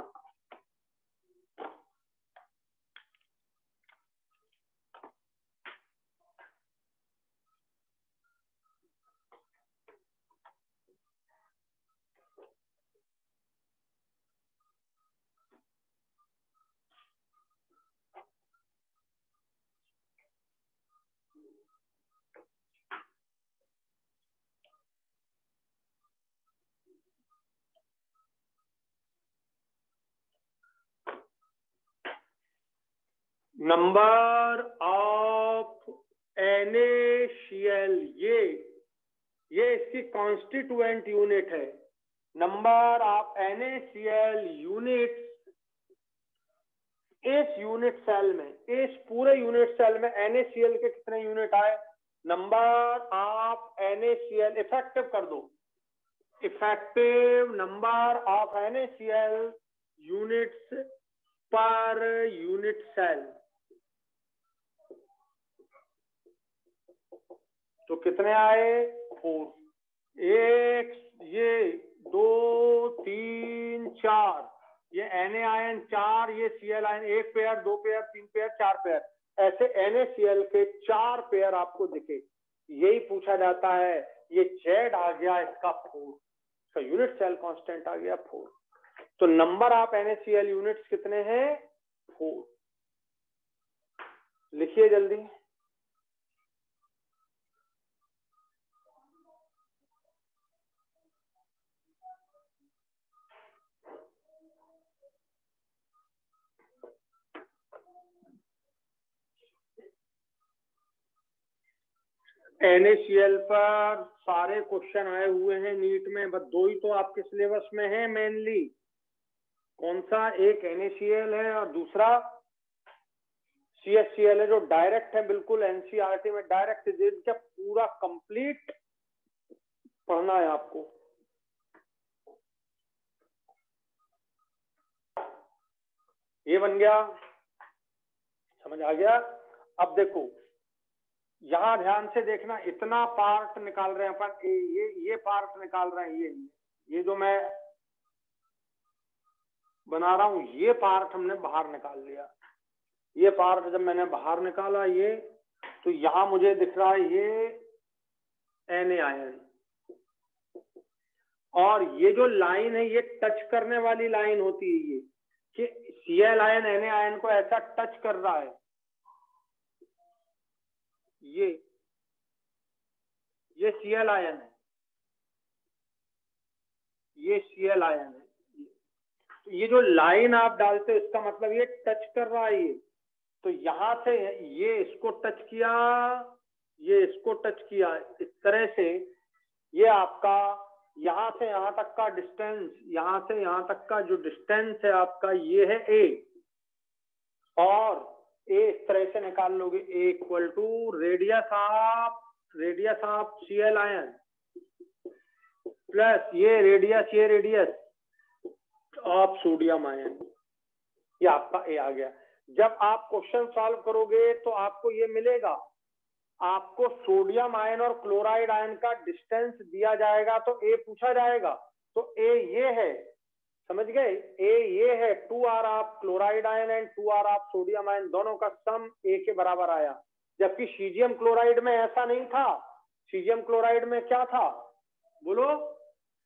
नंबर ऑफ NaCl, ये इसकी कॉन्स्टिट्यूएंट यूनिट है। नंबर ऑफ NaCl यूनिट इस यूनिट सेल में, इस पूरे यूनिट सेल में NaCl के कितने यूनिट आए? नंबर ऑफ NaCl, इफेक्टिव कर दो, effective number of NaCl units per unit cell, तो कितने आए? 4। 1, ये 2 3 4, ये Na आयन 4, ये Cl ion 1 pair, 2 pair, 3 pair, 4 pair, ऐसे NaCl के 4 पेयर आपको दिखे। यही पूछा जाता है, ये Z आ गया इसका 4, इसका यूनिट सेल कांस्टेंट आ गया 4। तो नंबर ऑफ NaCl यूनिट्स कितने हैं? 4। लिखिए जल्दी। NaCl पर सारे क्वेश्चन आए हुए हैं नीट में, बस 2 ही तो आपके सिलेबस में है मेनली। कौन सा? एक NaCl है और दूसरा CHCl है, जो डायरेक्ट है, बिल्कुल NCERT में डायरेक्ट, जिनका पूरा कंप्लीट पढ़ना है आपको। ये बन गया, समझ आ गया? अब देखो यहां ध्यान से देखना, इतना पार्ट निकाल रहे हैं अपन, ये पार्ट निकाल रहे हैं, ये ये जो मैं बना रहा हूं ये पार्ट हमने बाहर निकाल लिया। ये पार्ट जब मैंने बाहर निकाला ये, तो यहां मुझे दिख रहा है ये Na आयन, और ये जो लाइन है ये टच करने वाली लाइन होती है, ये कि Cl आयन Na आयन को ऐसा टच कर रहा है, ये Cl आयन है, ये Cl आयन है। तो ये जो लाइन आप डालते हो इसका मतलब ये टच कर रहा है ये, तो यहां से ये इसको टच किया, ये इसको टच किया, इस तरह से ये आपका यहां से यहां तक का डिस्टेंस, यहां से यहां तक का जो डिस्टेंस है आपका ये है A, और A इस तरह से निकाल लोगे, A equal to radius of Cl ion plus ये रेडियस ऑफ सोडियम आयन, ये आपका A आ गया। जब आप क्वेश्चन सॉल्व करोगे तो आपको ये मिलेगा, आपको सोडियम आयन और क्लोराइड आयन का डिस्टेंस दिया जाएगा तो A पूछा जाएगा, तो A ये है, समझ गए, A ये है 2R of chloride ion and 2R of sodium ion, दोनों का सम A के बराबर आया। जबकि सीजियम क्लोराइड में ऐसा नहीं था, सीजियम क्लोराइड में क्या था बोलो,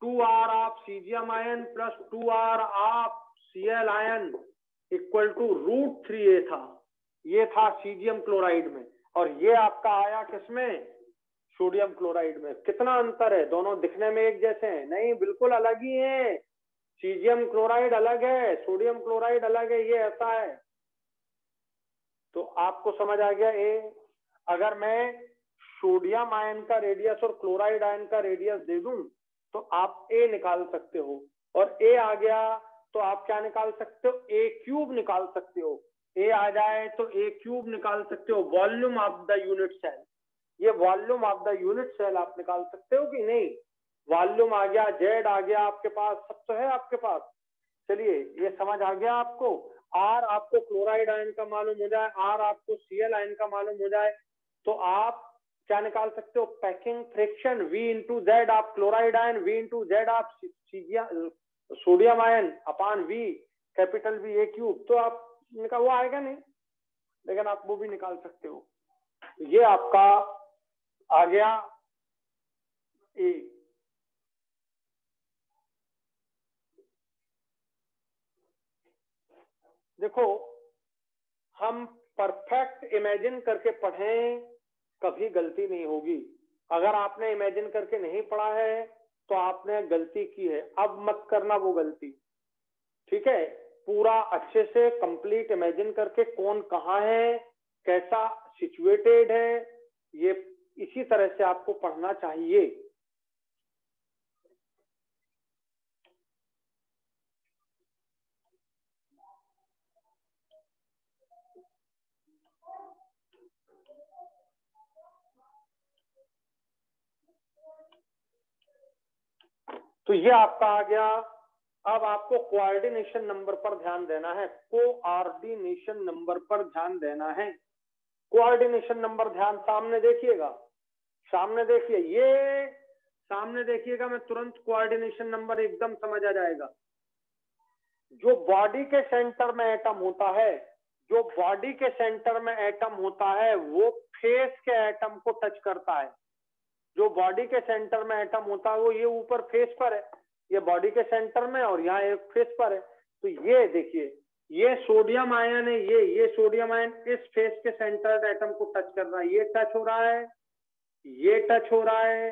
2R of caesium ion plus 2R of Cl ion equal to √3A था, ये था सीजियम क्लोराइड में, और ये आपका आया किसमें, सोडियम क्लोराइड में। कितना अंतर है, दोनों दिखने में एक जैसे हैं? नहीं, बिल्कुल अलग ही है। सीजियम क्लोराइड अलग है, सोडियम क्लोराइड अलग है, ये ऐसा है। तो आपको समझ आ गया ए। अगर मैं सोडियम आयन का रेडियस और क्लोराइड आयन का रेडियस दे दूं तो आप ए निकाल सकते हो, और ए आ गया तो आप क्या निकाल सकते हो, ए क्यूब निकाल सकते हो। ए आ जाए तो ए क्यूब निकाल सकते हो, volume of the unit cell. ये volume of the unit cell आप निकाल सकते हो कि नहीं, वॉल्यूम आ गया, जेड आ गया आपके पास, सब तो है आपके पास। चलिए ये समझ आ गया आपको। आर आपको क्लोराइड आयन का मालूम हो जाए, आर आपको Cl आयन का मालूम हो जाए, तो आप क्या निकाल सकते हो, packing friction V into Z of chloride ion, V into Z of sodium ion upon V capital V A cube. तो आप वो आएगा नहीं, लेकिन आप वो भी निकाल सकते हो। ये आपका आ गया ए। देखो हम परफेक्ट इमेजिन करके पढ़ें, कभी गलती नहीं होगी। अगर आपने इमेजिन करके नहीं पढ़ा है तो आपने गलती की है, अब मत करना वो गलती, ठीक है। पूरा अच्छे से कंप्लीट इमेजिन करके कौन कहाँ है, कैसा सिचुएटेड है, ये इसी तरह से आपको पढ़ना चाहिए। तो ये आपका आ गया। अब आपको कोऑर्डिनेशन नंबर पर ध्यान देना है, कोऑर्डिनेशन नंबर पर ध्यान देना है। कोऑर्डिनेशन नंबर ध्यान सामने देखिएगा, सामने देखिए, ये सामने देखिएगा, मैं तुरंत कोऑर्डिनेशन नंबर एकदम समझ आ जाएगा। जो बॉडी के सेंटर में एटम होता है, जो बॉडी के सेंटर में एटम होता है वो फेस के एटम को टच करता है। जो बॉडी के सेंटर में एटम होता है वो ये ऊपर फेस पर है, ये बॉडी के सेंटर में, और यहाँ एक फेस पर है। तो ये देखिए, ये सोडियम आयन है, ये सोडियम आयन इस फेस के सेंटर एटम को टच कर रहा है, ये टच हो रहा है, ये टच हो रहा है,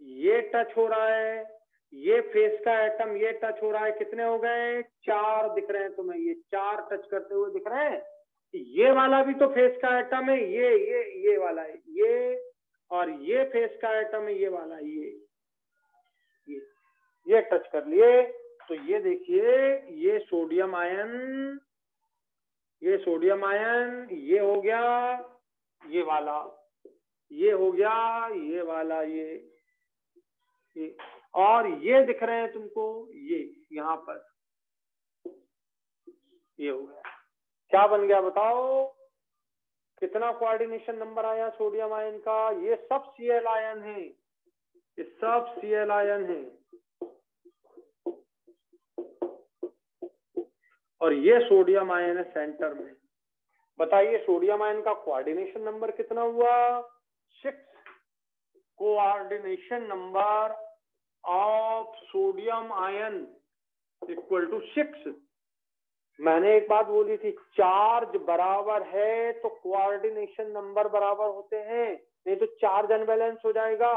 ये टच हो रहा है, ये फेस का एटम ये टच हो रहा है। कितने हो गए, 4 दिख रहे हैं तुम्हें, ये 4 टच करते हुए दिख रहे हैं। ये वाला भी तो फेस का एटम है, ये वाला है, ये, और ये फेस का एटम है, ये वाला, ये टच कर लिए। तो ये देखिए, ये सोडियम आयन, ये सोडियम आयन, ये हो गया, ये वाला, ये हो गया, ये वाला, ये, और ये दिख रहे हैं तुमको, ये यहाँ पर, ये हो गया। क्या बन गया बताओ, कितना कोऑर्डिनेशन नंबर आया सोडियम आयन का? ये सब Cl आयन है, ये सब Cl आयन है। और ये सोडियम आयन है सेंटर में। बताइए सोडियम आयन का कोऑर्डिनेशन नंबर कितना हुआ? 6। Coordination number of sodium ion equal to 6। मैंने एक बात बोली थी, चार्ज बराबर है तो कोऑर्डिनेशन नंबर बराबर होते हैं, नहीं तो चार्ज अनबैलेंस हो जाएगा।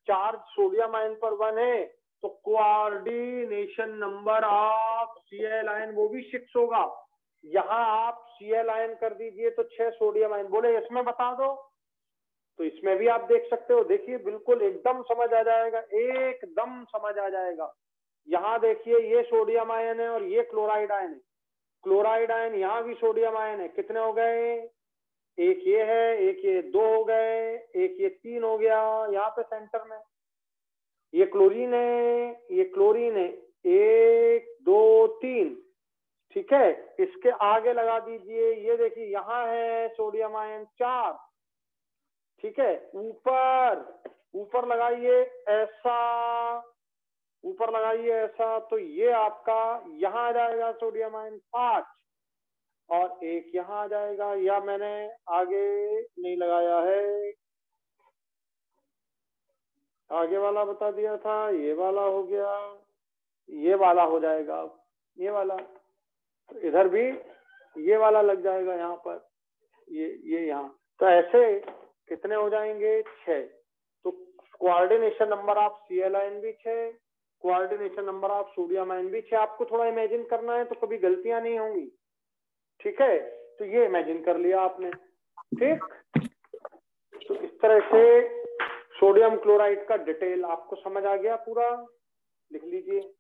चार्ज सोडियम आयन पर 1 है तो coordination number of Cl ion वो भी 6 होगा। यहाँ आप Cl आयन कर दीजिए तो 6 सोडियम आयन। बोले इसमें बता दो, तो इसमें भी आप देख सकते हो। देखिए बिल्कुल एकदम समझ आ जाएगा, एकदम समझ आ जाएगा। यहाँ देखिए ये सोडियम आयन है और ये क्लोराइड आयन है। क्लोराइड आयन यहाँ भी सोडियम आयन है। कितने हो गए? एक ये है, एक ये, 2 हो गए, एक ये 3 हो गया यहाँ पे सेंटर में। ये क्लोरीन है, ये क्लोरीन है, 1 2 3, ठीक है। इसके आगे लगा दीजिए, ये देखिए यहाँ है सोडियम आयन 4, ठीक है। ऊपर लगाइए ऐसा, ऊपर लगाइए ऐसा, तो ये आपका यहाँ आ जाएगा सोडियम आयन 5 और एक यहाँ आ जाएगा, या मैंने आगे नहीं लगाया है, आगे वाला बता दिया था। ये वाला हो गया, ये वाला हो जाएगा, ये वाला, तो इधर भी ये वाला लग जाएगा यहाँ पर, ये यहाँ। तो ऐसे कितने हो जाएंगे? 6। तो coordination number of Cl ion भी 6, coordination number of sodium ion भी 6। आपको थोड़ा इमेजिन करना है तो कभी गलतियां नहीं होंगी, ठीक है। तो ये इमेजिन कर लिया आपने, ठीक। तो इस तरह से सोडियम क्लोराइड का डिटेल आपको समझ आ गया पूरा, लिख लीजिए।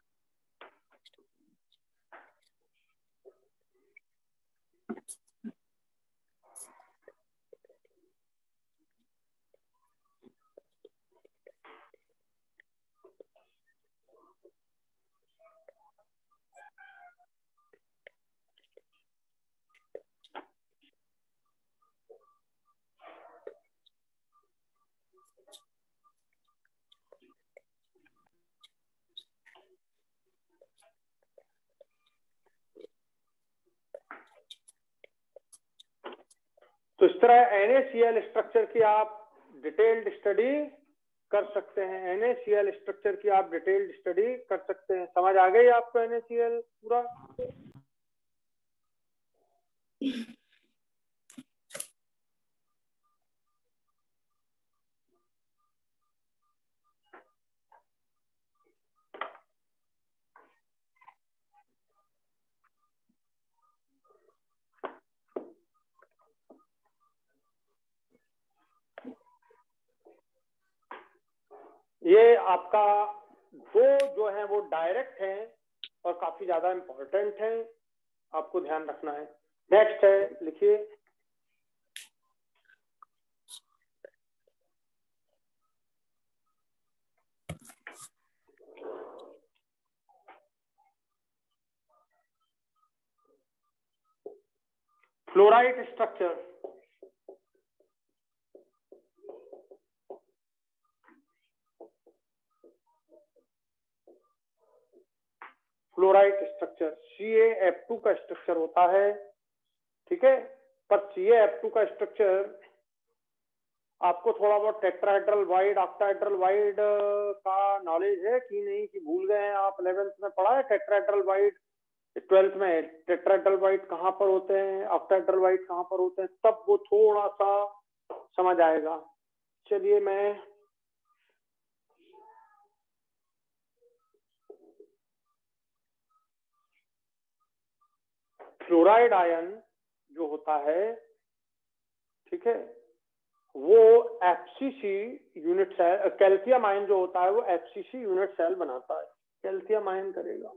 तो इस तरह NaCl स्ट्रक्चर की आप डिटेल्ड स्टडी कर सकते हैं। NaCl स्ट्रक्चर की आप डिटेल्ड स्टडी कर सकते हैं। समझ आ गई आपको NaCl पूरा? ये आपका 2 जो है वो डायरेक्ट हैं और काफी ज्यादा इंपॉर्टेंट हैं, आपको ध्यान रखना है। नेक्स्ट है, लिखिए। Fluoride structure. Fluoride structure CaF2 का स्ट्रक्चर होता है, ठीक है। पर CaF2 का स्ट्रक्चर आपको थोड़ा बहुत टेट्राहेड्रल वाइड, ऑक्टाहेड्रल वाइड का नॉलेज है कि नहीं, कि भूल गए हैं आप? 11th में पढ़ा है टेट्राहेड्रल वाइड, 12th में टेट्राहेड्रल वाइड कहाँ पर होते हैं, ऑक्टाहेड्रल वाइड कहाँ पर होते हैं, तब वो थोड़ा सा समझ आएगा। चलिए मैं फ्लोराइड आयन जो होता है, ठीक है, वो FCC unit cell, calcium ion जो होता है वो FCC यूनिट सेल बनाता है, कैल्शियम आयन करेगा।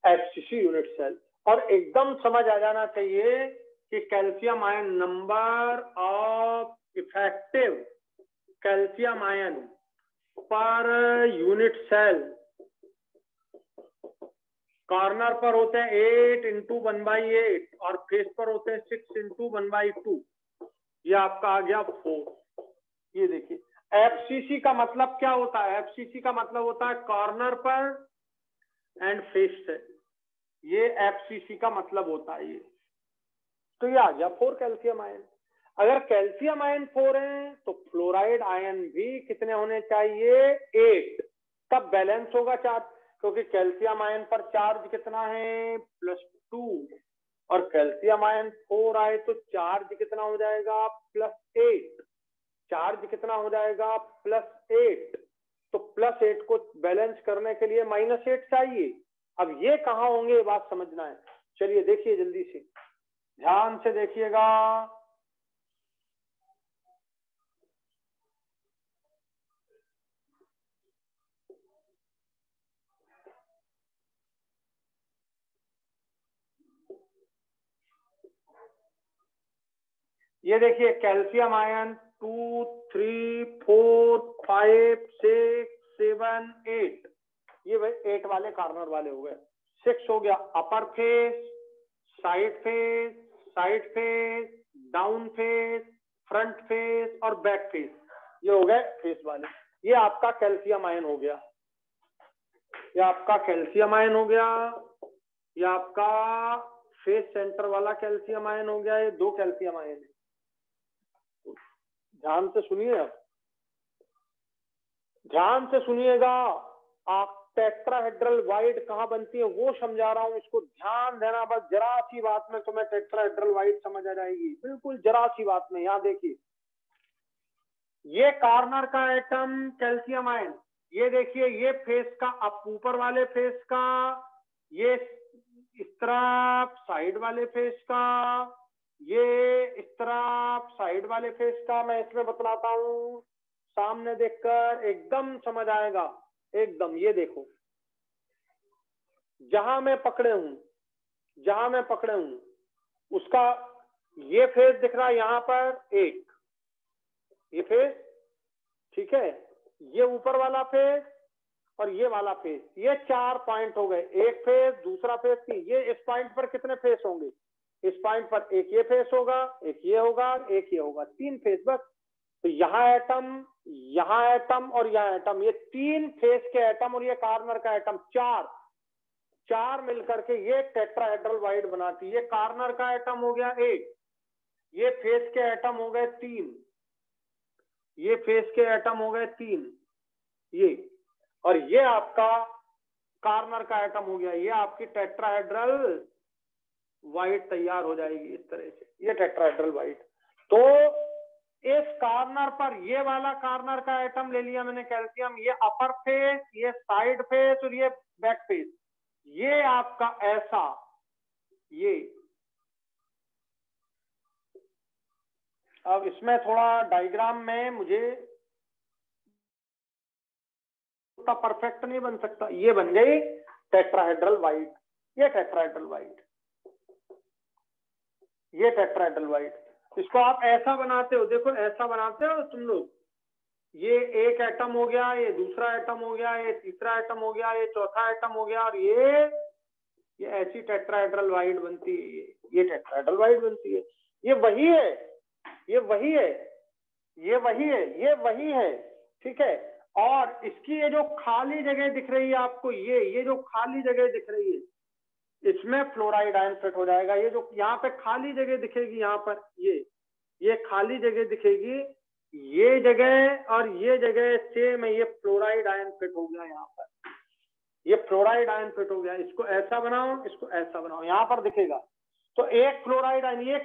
FCC unit cell. और एकदम समझ आ जाना चाहिए कि calcium ion, number of effective calcium ion per unit cell corner पर होते हैं 8 इंटू 1/8 और फेस पर होते हैं 6 इंटू 1/2। ये आपका आ गया 4। ये देखिए एफसीसी का मतलब क्या होता है? एफसीसी का मतलब होता है कॉर्नर पर एंड फेस से, ये एफसीसी का मतलब होता है। ये तो ये आ गया 4 कैल्शियम आयन। अगर कैल्शियम आयन 4 है तो फ्लोराइड आयन भी कितने होने चाहिए? 8। तब बैलेंस होगा चार्ज, क्योंकि कैल्शियम आयन पर चार्ज कितना है? +2 और कैल्शियम आयन 4 आए तो चार्ज कितना हो जाएगा? +8। चार्ज कितना हो जाएगा? +8। तो +8 को बैलेंस करने के लिए -8 चाहिए। अब ये कहाँ होंगे, ये बात समझना है। चलिए देखिए जल्दी से, ध्यान से देखिएगा। ये देखिए कैल्शियम आयन 2, 3, 4, 5, 6, 7, 8, ये भाई 8 वाले कॉर्नर वाले हो गए। 6 हो गया अपर face, side face, side face, down face, front face और बैक फेस, ये हो गए फेस वाले। ये आपका कैल्शियम आयन हो गया, ये आपका कैल्शियम आयन हो गया, ये आपका फेस सेंटर वाला कैल्शियम आयन हो गया। ये 2 कैल्शियम आयन है। ध्यान से सुनिए, अब ध्यान से सुनिएगा। आप टेट्राहेड्रल वाइड कहाँ बनती है वो समझा रहा हूं, इसको ध्यान देना। बस जरा सी बात में तुम्हें टेट्राहेड्रल वाइड समझ आ जाएगी, बिल्कुल जरा सी बात में। यहाँ देखिए ये कॉर्नर का एटम कैल्शियम आयन, ये देखिए ये फेस का, अब ऊपर वाले फेस का, ये इस तरफ साइड वाले फेस का, ये इस तरफ साइड वाले फेस का। मैं इसमें बतलाता हूं, सामने देखकर एकदम समझ आएगा एकदम। ये देखो जहां मैं पकड़े हूं, जहां मैं पकड़े हूं उसका ये फेस दिख रहा है यहां पर एक, ये फेस ठीक है, ये ऊपर वाला फेस और ये वाला फेस, ये 4 पॉइंट हो गए। एक फेस, दूसरा फेस, ये इस पॉइंट पर कितने फेस होंगे? इस पॉइंट पर एक ये फेस होगा, एक ये होगा, एक ये होगा, 3 फेस बस। तो यहाँ एटम, यहाँ एटम और यहाँ एटम, ये 3 फेस के एटम और ये कॉर्नर का एटम, 4 मिलकर के ये टेट्राहेड्रल वाइड बनाती है। ये कॉर्नर का एटम हो गया 1, ये फेस के एटम हो गए 3, ये फेस के एटम हो गए 3, ये, और ये आपका कॉर्नर का एटम हो गया। ये आपकी टेट्राहेड्रल वाइड तैयार हो जाएगी इस तरह से, ये टेट्राहेड्रल वाइड। तो इस कॉर्नर पर ये वाला कॉर्नर का एटम ले लिया मैंने कैल्शियम, ये अपर फेस, ये साइड फेस और ये बैक फेस, ये आपका ऐसा, ये। अब इसमें थोड़ा डायग्राम में मुझे उतना परफेक्ट नहीं बन सकता। ये बन गई टेट्राहेड्रल वाइड, ये टेट्राहेड्रल वाइड, ये टेट्राहेड्रल वाइड। इसको आप ऐसा बनाते हो, देखो ऐसा बनाते हो तुम लोग, ये एक एटम हो गया, ये दूसरा एटम हो गया, ये तीसरा एटम हो गया, ये चौथा एटम हो गया, और ये ऐसी टेट्राहेड्रल वाइड बनती है। ये टेट्राहेड्रल वाइड बनती है। ये वही है, ये वही है, ये वही है, ये वही है, ठीक है। और इसकी ये जो खाली जगह दिख रही है आपको, ये जो खाली जगह दिख रही है, इसमें फ्लोराइड आयन फिट हो जाएगा। ये जो यहाँ पे खाली जगह दिखेगी, यहाँ पर ये खाली जगह दिखेगी, ये जगह और ये जगह सेम है, ये फ्लोराइड आयन फिट हो गया यहाँ पर, ये फ्लोराइड आयन फिट हो गया। इसको ऐसा बनाओ, इसको ऐसा बनाओ, यहाँ पर दिखेगा। तो एक फ्लोराइड आयन, ये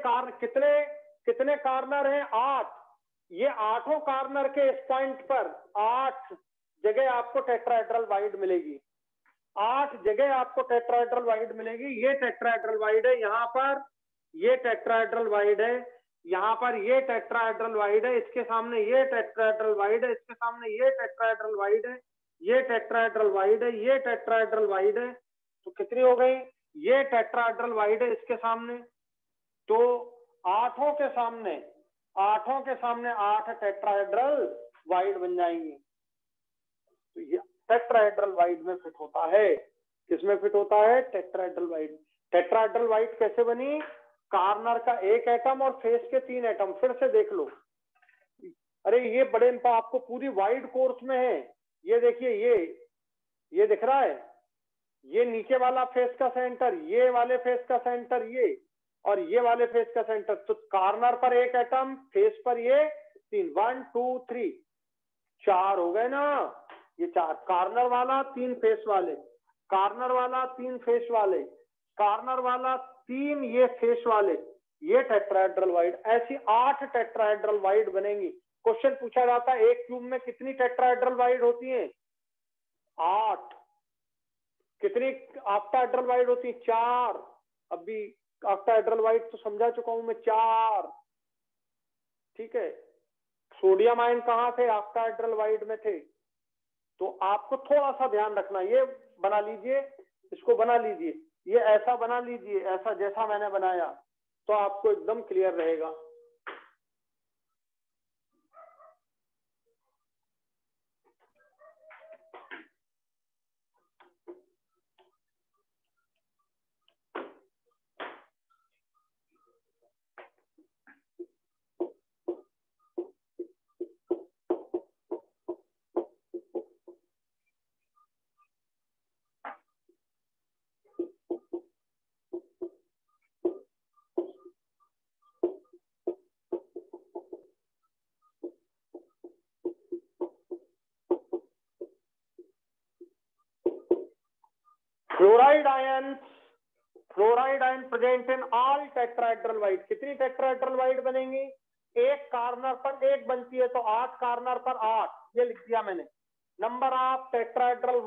कितने कॉर्नर हैं? 8। ये 8 कॉर्नर के इस पॉइंट पर 8 जगह आपको टेट्राहेड्रल वाइड मिलेगी, 8 जगह आपको टेट्राहेड्रल वाइड मिलेगी। ये टेट्राहेड्रल वाइड है, यहाँ पर ये टेट्राहेड्रल वाइड है, यहाँ पर ये टेट्राहेड्रल वाइड है, इसके सामने ये टेट्राहेड्रल वाइड है, इसके सामने ये टेट्राहेड्रल वाइड है, ये टेट्राहेड्रल वाइड है, ये टेट्राहेड्रल वाइड है। तो कितनी हो गई? ये टेट्राहेड्रल वाइड है इसके सामने, तो 8 के सामने 8 टेट्राहेड्रल वाइड बन जाएंगी। तो ये टेट्राहेड्रल वाइड में फिट होता है। किसमें फिट होता है? Tetrahedral void. टेट्राहेड्रल वाइड कैसे बनी? कार्नर का एक एटम और फेस के 3 एटम। फिर से देख लो, अरे ये बड़े आपको पूरी वाइड कोर्स में है। ये देखिए, ये दिख रहा है, ये नीचे वाला फेस का सेंटर, ये वाले फेस का सेंटर, ये और ये वाले फेस का सेंटर। तो कार्नर पर एक एटम, फेस पर ये 3, 1 2 3 4 हो गए ना। ये 4 कार्नर वाला, 3 फेस वाले, कार्नर वाला 3 फेस वाले, कार्नर वाला 3 ये फेस वाले, ये टेट्राहेड्रल वाइड। ऐसी 8 टेट्राहेड्रल वाइड बनेंगी। क्वेश्चन पूछा जाता है एक क्यूब में कितनी टेट्राहेड्रल वाइड होती हैं? 8। कितनी ऑक्टाहेड्रल वाइड होती है? 4। अभी ऑक्टाहेड्रल वाइड तो समझा चुका हूं मैं, 4। ठीक है, सोडियम आयन कहाँ थे? ऑक्टाहेड्रल वाइड में थे। तो आपको थोड़ा सा ध्यान रखना, ये बना लीजिए, इसको बना लीजिए, ये ऐसा बना लीजिए, ऐसा जैसा मैंने बनाया, तो आपको एकदम क्लियर रहेगा। Fluoride ion present in all tetrahedral void. कितनी टेट्राहेड्रल वाइड बनेंगी? एक कार्नर पर एक बनती है, तो 8 कार्नर पर 8, ये लिख दिया मैंने। Number of tetrahedral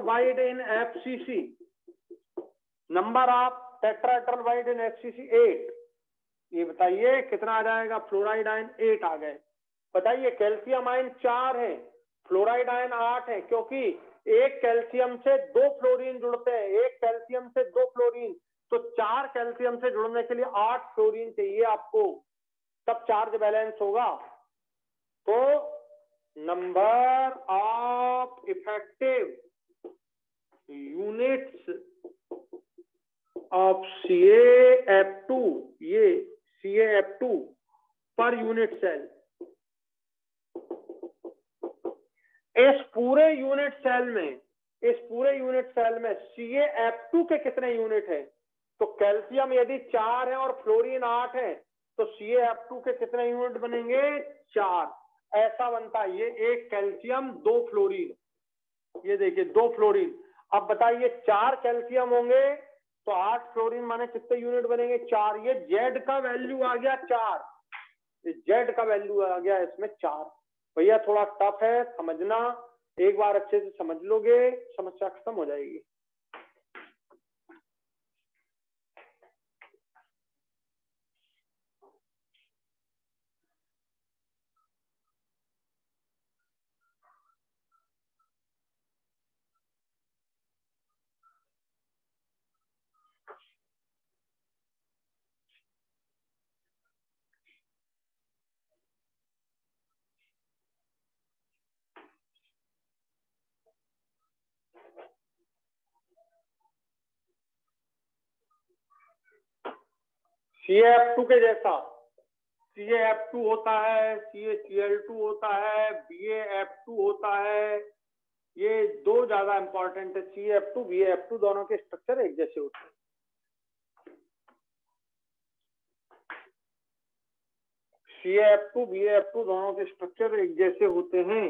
wide in FCC, number of tetrahedral wide in FCC 8। ये बताइए कितना आ जाएगा? फ्लोराइड आयन 8 आ गए। बताइए कैल्शियम आयन 4 है, फ्लोराइड आयन 8 है, क्योंकि एक कैल्शियम से 2 फ्लोरीन जुड़ते हैं, एक कैल्शियम से 2 फ्लोरीन, तो 4 कैल्शियम से जुड़ने के लिए 8 फ्लोरीन चाहिए आपको, तब चार्ज बैलेंस होगा। तो number of effective units of CaF2, ये CaF2 पर यूनिट सेल, इस पूरे यूनिट सेल में CaF2 के कितने यूनिट है? तो कैल्शियम यदि 4 है और फ्लोरीन 8 है, तो CaF2 के कितने यूनिट बनेंगे? 4। ऐसा बनता है ये, एक कैल्शियम 2 फ्लोरीन, ये देखिए 2 फ्लोरीन। अब बताइए 4 कैल्शियम होंगे तो 8 फ्लोरीन माने कितने यूनिट बनेंगे? 4। ये Z का वैल्यू आ गया 4, Z का वैल्यू आ गया इसमें 4। भैया थोड़ा टफ है समझना, एक बार अच्छे से समझ लोगे समस्या खत्म हो जाएगी। CaF2 के जैसा CaF2 होता है, CaCl2 होता है, BaF2 होता है, ये 2 ज्यादा इंपॉर्टेंट है। CaF2 BaF2 दोनों के स्ट्रक्चर एक जैसे होते हैं। CaF2 BaF2 दोनों के स्ट्रक्चर एक जैसे होते हैं।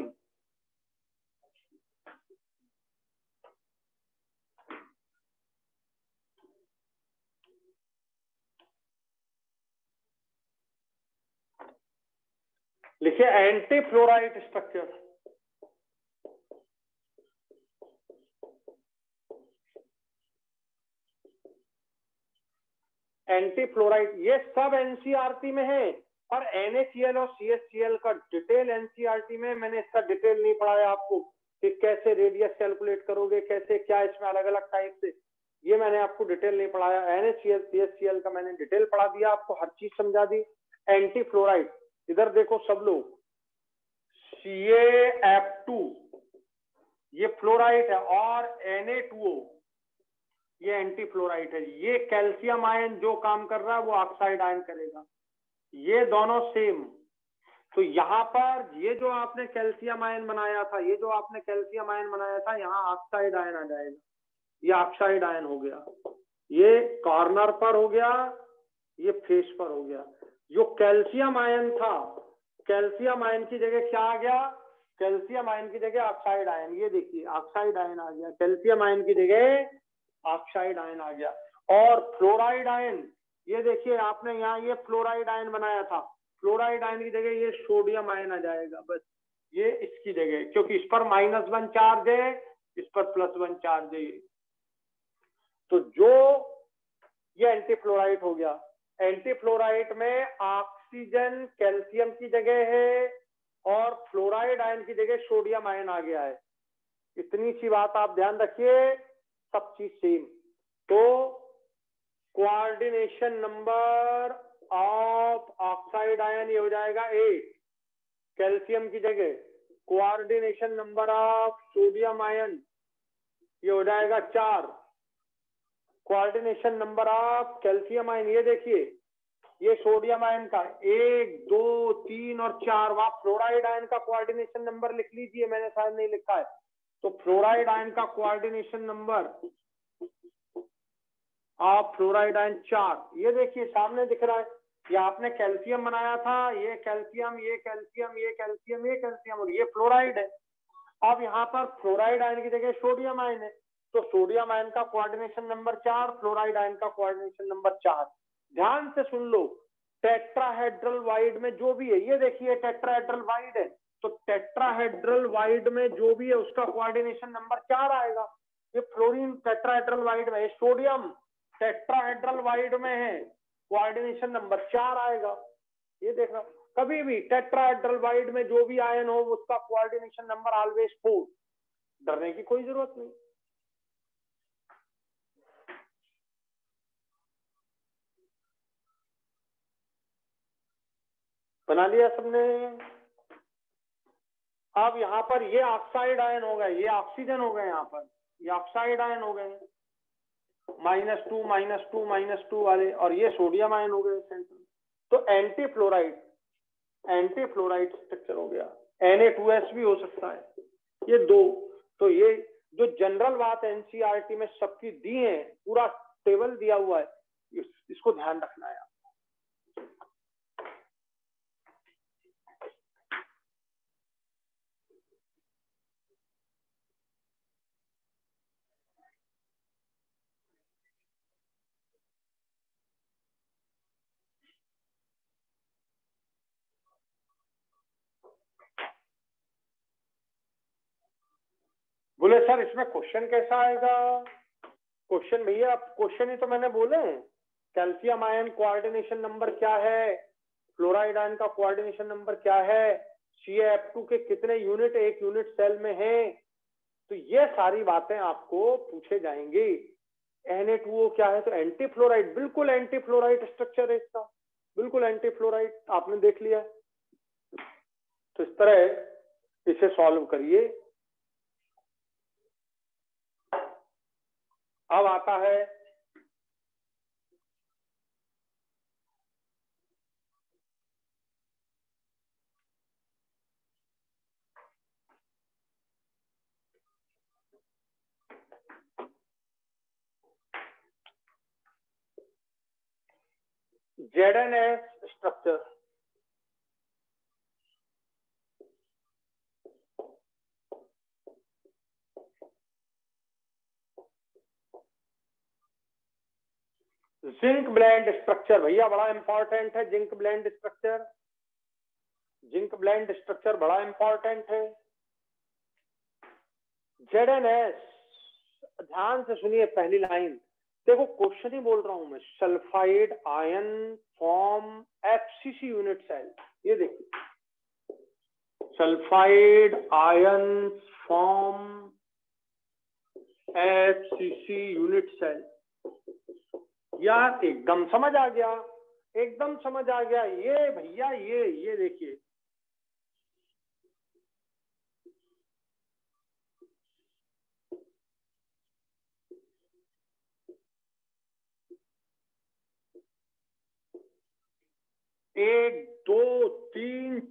लिखिए anti fluoride structure, anti fluoride, ये सब एनसीईआरटी में है। और NaCl और CHCl का डिटेल एनसीईआरटी में, मैंने इसका डिटेल नहीं पढ़ाया आपको कि कैसे रेडियस कैलकुलेट करोगे, कैसे क्या इसमें अलग अलग टाइप से, ये मैंने आपको डिटेल नहीं पढ़ाया। NaCl CHCl का मैंने डिटेल पढ़ा दिया आपको, हर चीज समझा दी। एंटी फ्लोराइड, इधर देखो सब लोग, CaF2 ये फ्लोराइड है, और Na2O ये एंटी फ्लोराइड है। ये कैल्शियम आयन जो काम कर रहा है वो ऑक्साइड आयन करेगा, ये दोनों सेम। तो यहाँ पर ये जो आपने कैल्शियम आयन बनाया था, ये जो आपने कैल्शियम आयन बनाया था, यहाँ ऑक्साइड आयन आ जाएगा, ये ऑक्साइड आयन हो गया, ये कॉर्नर पर हो गया, ये फेस पर हो गया। जो कैल्शियम आयन था, कैल्शियम आयन की जगह क्या आ गया, कैल्शियम आयन की जगह ऑक्साइड आयन, ये देखिए ऑक्साइड आयन आ गया, कैल्शियम आयन की जगह ऑक्साइड आयन आ गया। और फ्लोराइड आयन, ये देखिए आपने यहाँ ये फ्लोराइड आयन बनाया था, फ्लोराइड आयन की जगह ये सोडियम आयन आ जाएगा, बस ये इसकी जगह, क्योंकि इस पर -1 चार्ज है, इस पर +1 चार्ज है। तो जो ये एंटीफ्लोराइड हो गया, एंटीफ्लोराइड में ऑक्सीजन कैल्शियम की जगह है और फ्लोराइड आयन की जगह सोडियम आयन आ गया है। इतनी सी बात आप ध्यान रखिए, सब चीज सेम। तो coordination number of oxide ion ये हो जाएगा 8 कैल्शियम की जगह, coordination number of sodium ion ये हो जाएगा 4, coordination number of calcium ion ये देखिए, ये सोडियम आयन का 1 2 3 और 4, वहां फ्लोराइड आयन का कोऑर्डिनेशन नंबर लिख लीजिए, मैंने शायद नहीं लिखा है। तो फ्लोराइड आयन का coordination number of fluoride ion 4, ये देखिए सामने दिख रहा है, ये आपने कैल्शियम बनाया था, ये कैल्शियम, ये कैल्शियम, ये कैल्शियम, ये कैल्शियम, और ये फ्लोराइड है। अब यहाँ पर फ्लोराइड आयन की जगह सोडियम आयन है, तो सोडियम आयन का कोऑर्डिनेशन नंबर 4, फ्लोराइड आयन का कोऑर्डिनेशन नंबर 4। ध्यान से सुन लो, टेट्राहेड्रल वाइड में जो भी है, ये देखिए टेट्राहेड्रल वाइड है, तो टेट्राहेड्रल वाइड में जो भी है उसका कोऑर्डिनेशन नंबर 4 आएगा। ये फ्लोरीन टेट्राहेड्रल वाइड में है, सोडियम टेट्राहेड्रल वाइड में है, कोऑर्डिनेशन नंबर 4 आएगा। ये देखना, कभी भी टेट्राहेड्रल वाइड में जो भी आयन हो उसका कोऑर्डिनेशन नंबर ऑलवेज 4, डरने की कोई जरूरत नहीं। बना लिया सबने। अब यहाँ पर ये ऑक्साइड आयन हो गए, ये ऑक्सीजन हो गए, यहाँ पर ये ऑक्साइड आयन हो गए -2 -2 -2 वाले, और ये सोडियम आयन हो गए सेंटर। तो एंटी फ्लोराइड स्ट्रक्चर हो गया, Na2S भी हो सकता है, ये 2। तो ये जो जनरल बात एनसीईआरटी में सबकी दी है, पूरा टेबल दिया हुआ है, इसको ध्यान रखना है। बोले सर इसमें क्वेश्चन कैसा आएगा? क्वेश्चन भैया, क्वेश्चन ही तो मैंने बोले, कैल्शियम आयन कोऑर्डिनेशन नंबर क्या है, फ्लोराइड आयन का कोऑर्डिनेशन नंबर क्या है, CaF2 के कितने यूनिट एक यूनिट सेल में है, तो ये सारी बातें आपको पूछे जाएंगी। Na2O क्या है, तो एंटी फ्लोराइड, बिल्कुल एंटी फ्लोराइड स्ट्रक्चर है इसका, बिल्कुल एंटी फ्लोराइड, आपने देख लिया। तो इस तरह इसे सॉल्व करिए। अब आता है ZnS structure. Zinc blende structure भैया बड़ा इंपॉर्टेंट है, zinc blende structure, zinc blende structure बड़ा इंपॉर्टेंट है। ZnS, ध्यान से सुनिए पहली लाइन, देखो क्वेश्चन ही बोल रहा हूं मैं, sulphide ion form FCC unit cell, ये देखिए sulphide ion form FCC unit cell. यार एकदम समझ आ गया, एकदम समझ आ गया। ये भैया ये देखिए,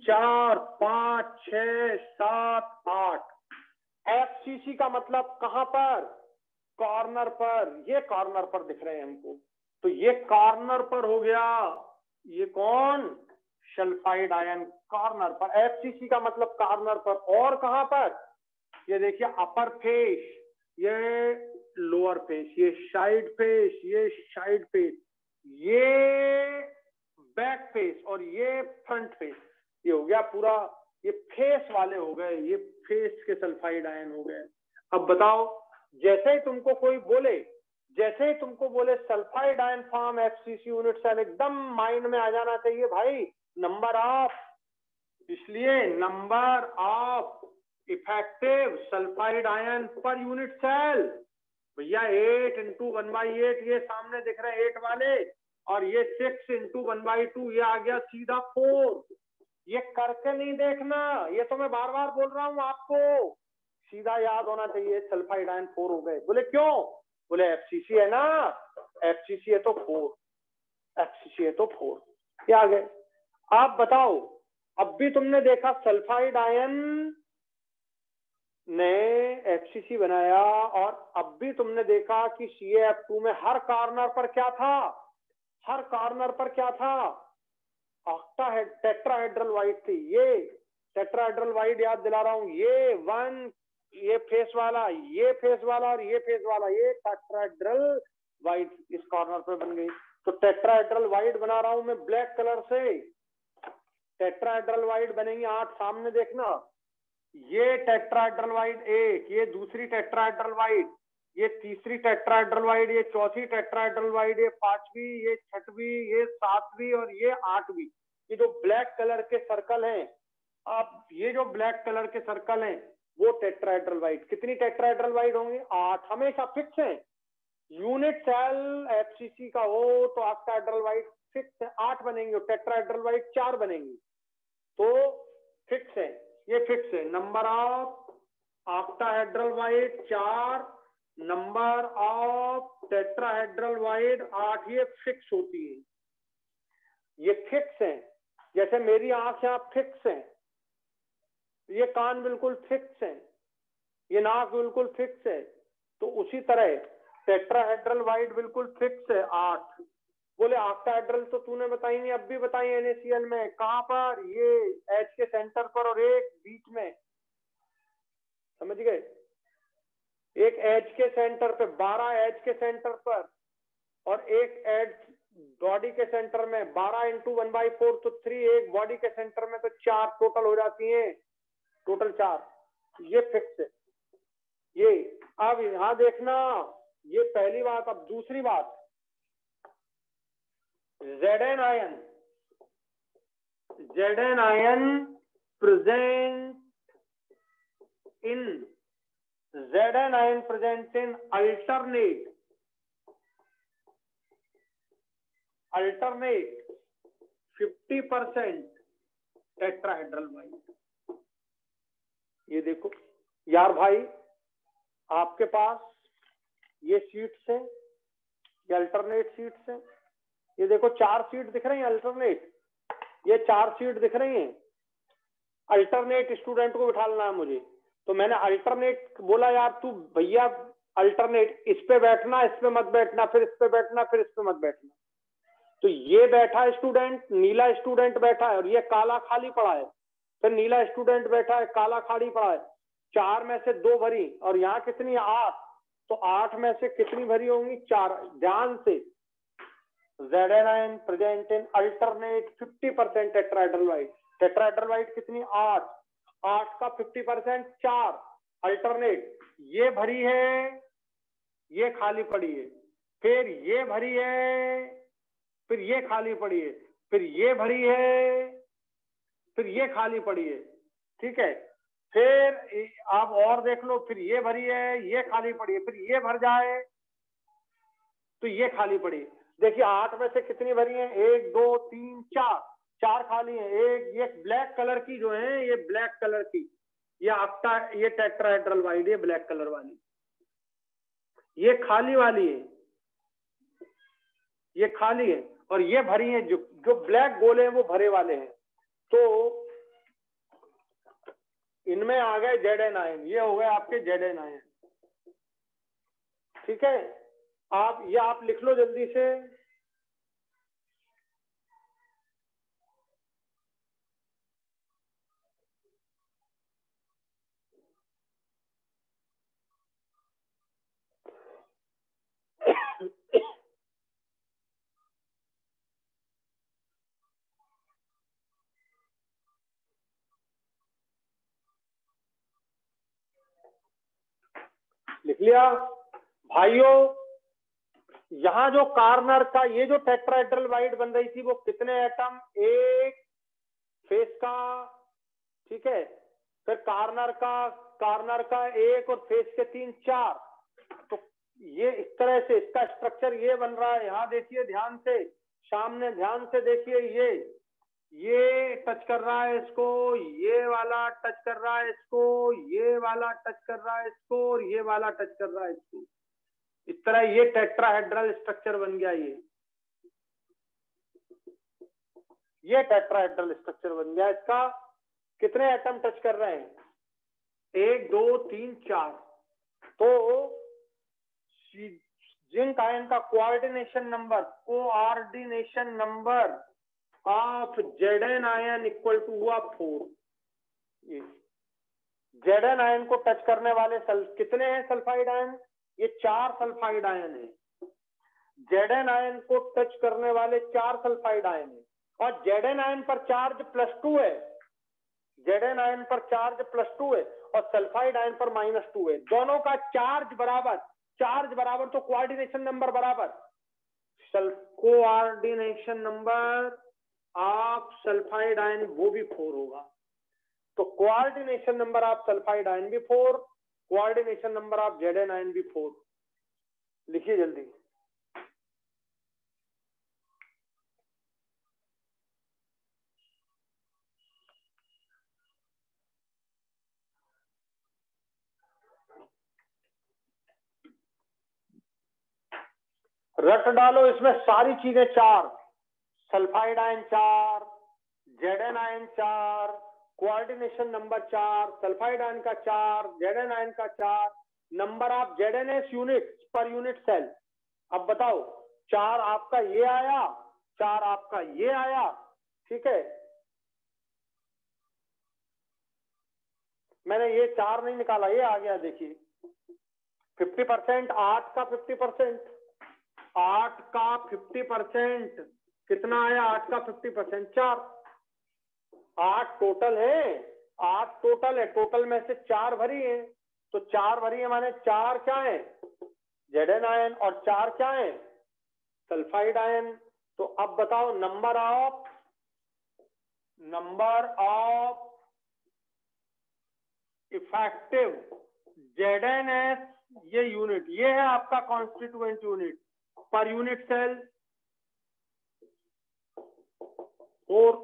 4 5 6 7 8। FCC का मतलब कहां पर? कॉर्नर पर। ये कॉर्नर पर दिख रहे हैं हमको, तो ये कॉर्नर पर हो गया। ये कौन? सल्फाइड आयन कॉर्नर पर। FCC का मतलब कॉर्नर पर। और कहां पर? ये देखिए अपर फेस, ये लोअर फेस, ये साइड फेस, ये साइड फेस, ये बैक फेस और ये फ्रंट फेस। ये हो गया पूरा, ये फेस वाले हो गए, ये फेस के सल्फाइड आयन हो गए। अब बताओ, जैसे ही तुमको कोई बोले, जैसे ही तुमको बोले sulphide ion form FCC unit cell, एकदम माइंड में आ जाना चाहिए भाई नंबर ऑफ। इसलिए number of effective sulphide ion per unit cell भैया 8 × 1/8, ये सामने दिख रहे हैं 8 वाले, और ये 6 × 1/2, ये आ गया सीधा 4। ये करके नहीं देखना, ये तो मैं बार बार बोल रहा हूं आपको, सीधा याद होना चाहिए सल्फाइड आयन 4 हो गए। बोले क्यों? बोले FCC है ना, FCC है तो 4, FCC है तो 4, ये आ गए। आप बताओ, अब भी तुमने देखा सल्फाइड आयन ने FCC बनाया, और अब भी तुमने देखा कि CaF2 में हर कॉर्नर पर क्या था? हर कॉर्नर पर क्या था? टेट्राहेड्रल वाइड थी। ये टेट्राहेड्रल वाइड याद दिला रहा हूं, ये 1, ये फेस वाला, ये फेस वाला और ये फेस वाला, ये टेट्राहेड्रल वाइड इस कॉर्नर पर बन गई। तो टेट्राहेड्रल वाइड बना रहा हूं मैं ब्लैक कलर से। टेट्राहेड्रल वाइड बनेंगी 8, सामने देखना, ये टेट्राहेड्रल वाइड 1, ये दूसरी टेट्राहेड्रल वाइड, ये तीसरी टेट्राहेड्रल वाइड, ये चौथी टेट्राहेड्रल वाइड, ये 5वीं, ये 6वीं, ये 7वीं और ये 8वीं। ये जो ब्लैक कलर के सर्कल हैं, अब ये जो ब्लैक कलर के सर्कल हैं वो टेट्राहेड्रल वाइड। कितनी टेट्राहेड्रल वाइड होंगी? 8, हमेशा फिक्स है। यूनिट सेल FCC का हो तो ऑक्टाहेड्रल वाइड फिक्स है, 8 बनेंगे, टेट्राहेड्रल वाइड 4 बनेंगी, तो फिक्स है, ये फिक्स है। Number of octahedral wide 4, number of tetrahedral void 8, ये फिक्स होती है, ये फिक्स है। जैसे मेरी आंख यहाँ फिक्स है, ये कान बिल्कुल फिक्स है, ये नाक बिल्कुल फिक्स है, तो उसी तरह टेट्राहेड्रल वाइड बिल्कुल फिक्स है 8। बोले ऑक्टाहेड्रल तो तूने बताई नहीं, अब भी बताई NaCl में, कहां पर? ये H के सेंटर पर और एक बीच में, समझ गए? एक H के सेंटर पे, 12 H के सेंटर पर, और एक H बॉडी के सेंटर में, 12 × 1/4 तो 3, एक बॉडी के सेंटर में तो 4 टोटल हो जाती हैं, टोटल 4। ये फिक्स है ये। अब यहां देखना, ये पहली बात। अब दूसरी बात, Zn ion present in Zn ion present in alternate 50% tetrahedral void. ये देखो यार भाई, आपके पास ये सीट्स हैं, ये अल्टरनेट सीट्स हैं, ये देखो 4 सीट दिख रही हैं अल्टरनेट, ये 4 सीट दिख रही हैं। अल्टरनेट स्टूडेंट को बिठाना है मुझे, तो मैंने अल्टरनेट बोला, यार तू भैया अल्टरनेट, इस पे बैठना, इस पे मत बैठना, फिर इस पे बैठना, फिर इस पे मत बैठना। तो ये बैठा स्टूडेंट, नीला स्टूडेंट बैठा है और ये काला खाली पड़ा है, फिर नीला स्टूडेंट बैठा है, काला खाली पड़ा है। 4 में से 2 भरी, और यहाँ कितनी? 8, तो 8 में से कितनी भरी होंगी? 4। ध्यान से, Zn ion present in alternate 50% tetrahedral void. Tetrahedral void कितनी? 8, 8 का 50% 4 अल्टरनेट। ये भरी है, ये खाली पड़ी है, फिर ये भरी है, फिर ये खाली पड़ी है, फिर ये भरी है, फिर ये खाली पड़ी है, ठीक है। फिर आप और देख लो, फिर ये भरी है, ये खाली पड़ी है, फिर ये भर जाए तो ये खाली पड़ी है। देखिए 8 में से कितनी भरी है? 1 2 3 4, 4 खाली है। एक ये ब्लैक कलर की जो है, ये ब्लैक कलर की, ये टेट्राहेड्रल वाइड, ये ब्लैक कलर वाली, ये खाली वाली है, ये खाली है, और ये भरी है, जो ब्लैक गोले हैं वो भरे वाले हैं। तो इनमें आ गए जेड आयन, ये हो गए आपके जेड आयन। ठीक है, आप ये आप लिख लो जल्दी से। लिख लिया भाइयों? यहां जो कार्नर का ये जो टेट्राहेड्रल वाइड बन रही थी वो कितने एटम? एक फेस का, ठीक है, फिर कार्नर का एक और फेस के 3 4। तो ये इस तरह से इसका स्ट्रक्चर ये बन रहा है। यहाँ देखिए ध्यान से, सामने ध्यान से देखिए, ये टच कर रहा है इसको, ये वाला टच कर रहा है इसको, ये वाला टच कर रहा है इसको, और ये वाला टच कर रहा है इसको। इस तरह ये टेट्राहेड्रल स्ट्रक्चर बन गया। ये टेट्राहेड्रल स्ट्रक्चर बन गया। इसका कितने एटम टच कर रहे हैं? 1 2 3 4। तो जिंक आयन का coordination number of Z N ion equal to हुआ 4। जेडन आयन को टच करने वाले कितने हैं सल्फाइड आयन? ये 4 सल्फाइड आयन है। जेडन आयन को टच करने वाले 4 सल्फाइड आयन है, और जेडन आयन पर चार्ज +2 है। जेडन आयन पर चार्ज +2 है और सल्फाइड आयन पर -2 है। दोनों का चार्ज बराबर तो कोऑर्डिनेशन नंबर बराबर। Coordination number of sulphide ion वो भी 4 होगा। तो coordination number of sulphide ion भी 4, coordination number of Z N ion भी 4। लिखिए जल्दी। रट डालो इसमें सारी चीजें 4, sulphide ion 4, Zn ion 4, coordination number 4, sulphide ion का 4, जेडन आयन का 4, number of ZnS unit per unit cell. अब बताओ, 4 आपका ये आया, 4 आपका ये आया, ठीक है। मैंने ये 4 नहीं निकाला, ये आ गया। देखिए 50%, 8 का 50%, 8 का 50% कितना आया? 8 का 50% 4। 8 टोटल है, 8 टोटल है, टोटल में से 4 भरी है। तो 4 भरी है माने 4 क्या है? जेडन आयन, और 4 क्या है? Sulphide ion. तो अब बताओ नंबर ऑफ इफेक्टिव जेडएनएस, ये यूनिट, ये है आपका constituent unit per unit cell 4।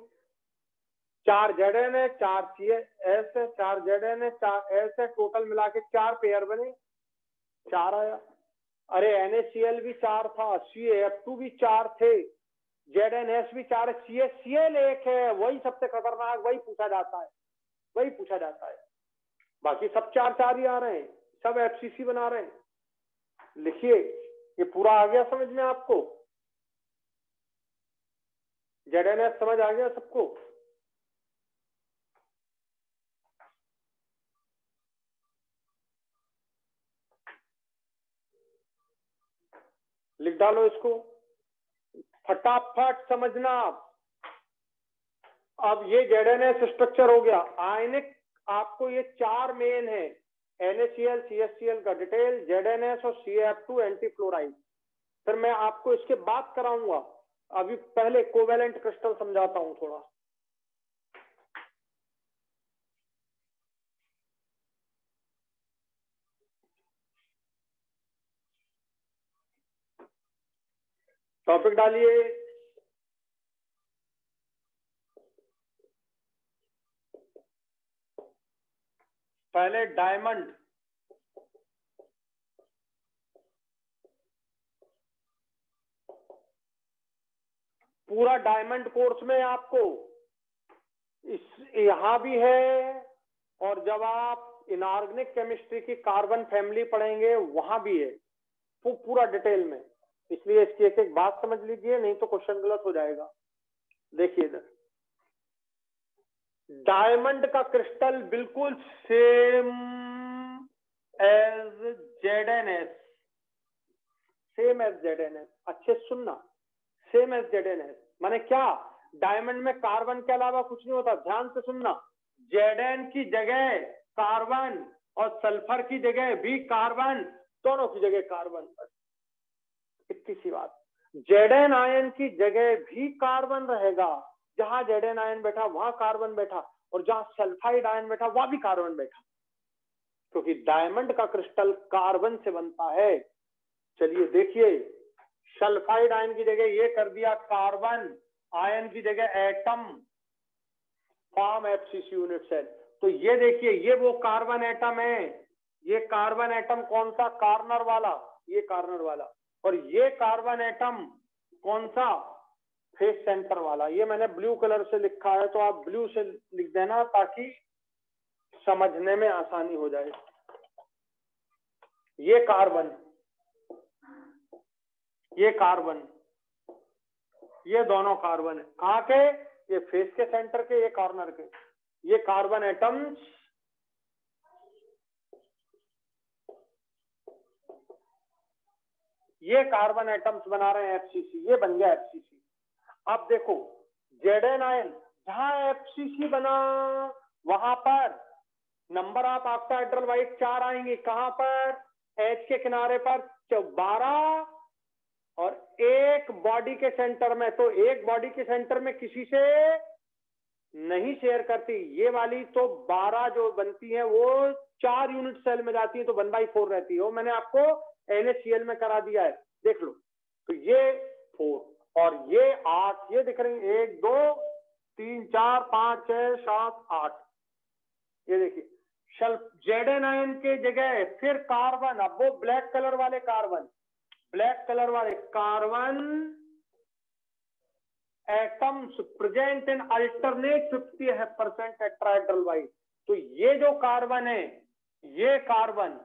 4 Z N है, 4 सीएस है, 4 जेडएन है, 4 एस है, टोटल मिला के 4 पेयर बने, 4 आया। अरे NaCl भी 4 था, CaF2 भी 4 थे, ZnS भी 4 है, CaCl 1 है। वही सबसे खतरनाक, वही पूछा जाता है। बाकी सब 4 4 ही आ रहे हैं, सब FCC बना रहे हैं। लिखिए, ये पूरा आ गया समझ में आपको? ZnS समझ आ गया सबको? लिख डालो इसको, फटाफट समझना। अब ये ZnS स्ट्रक्चर हो गया आयनिक। आपको ये 4 मेन है, NaCl, CHCl का डिटेल, ZnS और CaF2 एंटी फ्लोराइड। फिर मैं आपको इसके बाद कराऊंगा, अभी पहले कोवेलेंट क्रिस्टल समझाता हूं थोड़ा। टॉपिक डालिए। पहले डायमंड, पूरा डायमंड कोर्स में आपको इस यहां भी है, और जब आप इनऑर्गेनिक केमिस्ट्री की कार्बन फैमिली पढ़ेंगे वहां भी है पूरा डिटेल में, इसलिए इसकी एक एक बात समझ लीजिए, नहीं तो क्वेश्चन गलत हो जाएगा। देखिए इधर डायमंड का क्रिस्टल बिल्कुल same as ZnS, same as ZnS, अच्छे सुनना, सेम एज ZnS माने क्या, डायमंड में कार्बन के अलावा कुछ नहीं होता, ध्यान से सुनना, Zn की जगह कार्बन और सल्फर की जगह भी कार्बन, दोनों की जगह कार्बन, इतनी सी बात। Zn आयन की जगह भी कार्बन रहेगा, जहां Zn आयन बैठा वहां कार्बन बैठा, और जहां सल्फाइड आयन बैठा वहां भी कार्बन बैठा, क्योंकि डायमंड का क्रिस्टल कार्बन से बनता है। चलिए देखिए, सल्फाइड आयन की जगह ये कर दिया कार्बन, आयन की जगह atom, form FCC unit cell. तो ये देखिए, ये वो कार्बन एटम है, ये कार्बन एटम कौन सा, कॉर्नर वाला, ये कॉर्नर वाला, और ये कार्बन एटम कौन सा, फेस सेंटर वाला। ये मैंने ब्लू कलर से लिखा है, तो आप ब्लू से लिख देना ताकि समझने में आसानी हो जाए। ये कार्बन, ये कार्बन, ये दोनों कार्बन है, कहाँ के, ये फेस के सेंटर के, ये कॉर्नर के, ये कार्बन एटम्स ये कार्बन एटम्स बना रहे हैं FCC, ये बन गया FCC। अब देखो Zn आयन जहां FCC बना वहां पर नंबर ऑफ ऑक्टाहेड्रल वाइट 4 आएंगे, कहां पर, H के किनारे पर 12, और एक बॉडी के सेंटर में, तो एक बॉडी के सेंटर में किसी से नहीं शेयर करती, ये वाली तो 12 जो बनती है वो 4 यूनिट सेल में जाती है, तो 1/4 रहती है, वो मैंने आपको NaCl में करा दिया है, देख लो। तो ये 4 और ये 8, ये दिख रही है, 1 2 3 4 5 6 7 8, ये देखिए Zn आयन के जगह फिर कार्बन, अब वो ब्लैक कलर वाले कार्बन, ब्लैक कलर वाले carbon atoms present in alternate 50% tetrahedral void. तो ये जो कार्बन है, ये कार्बन,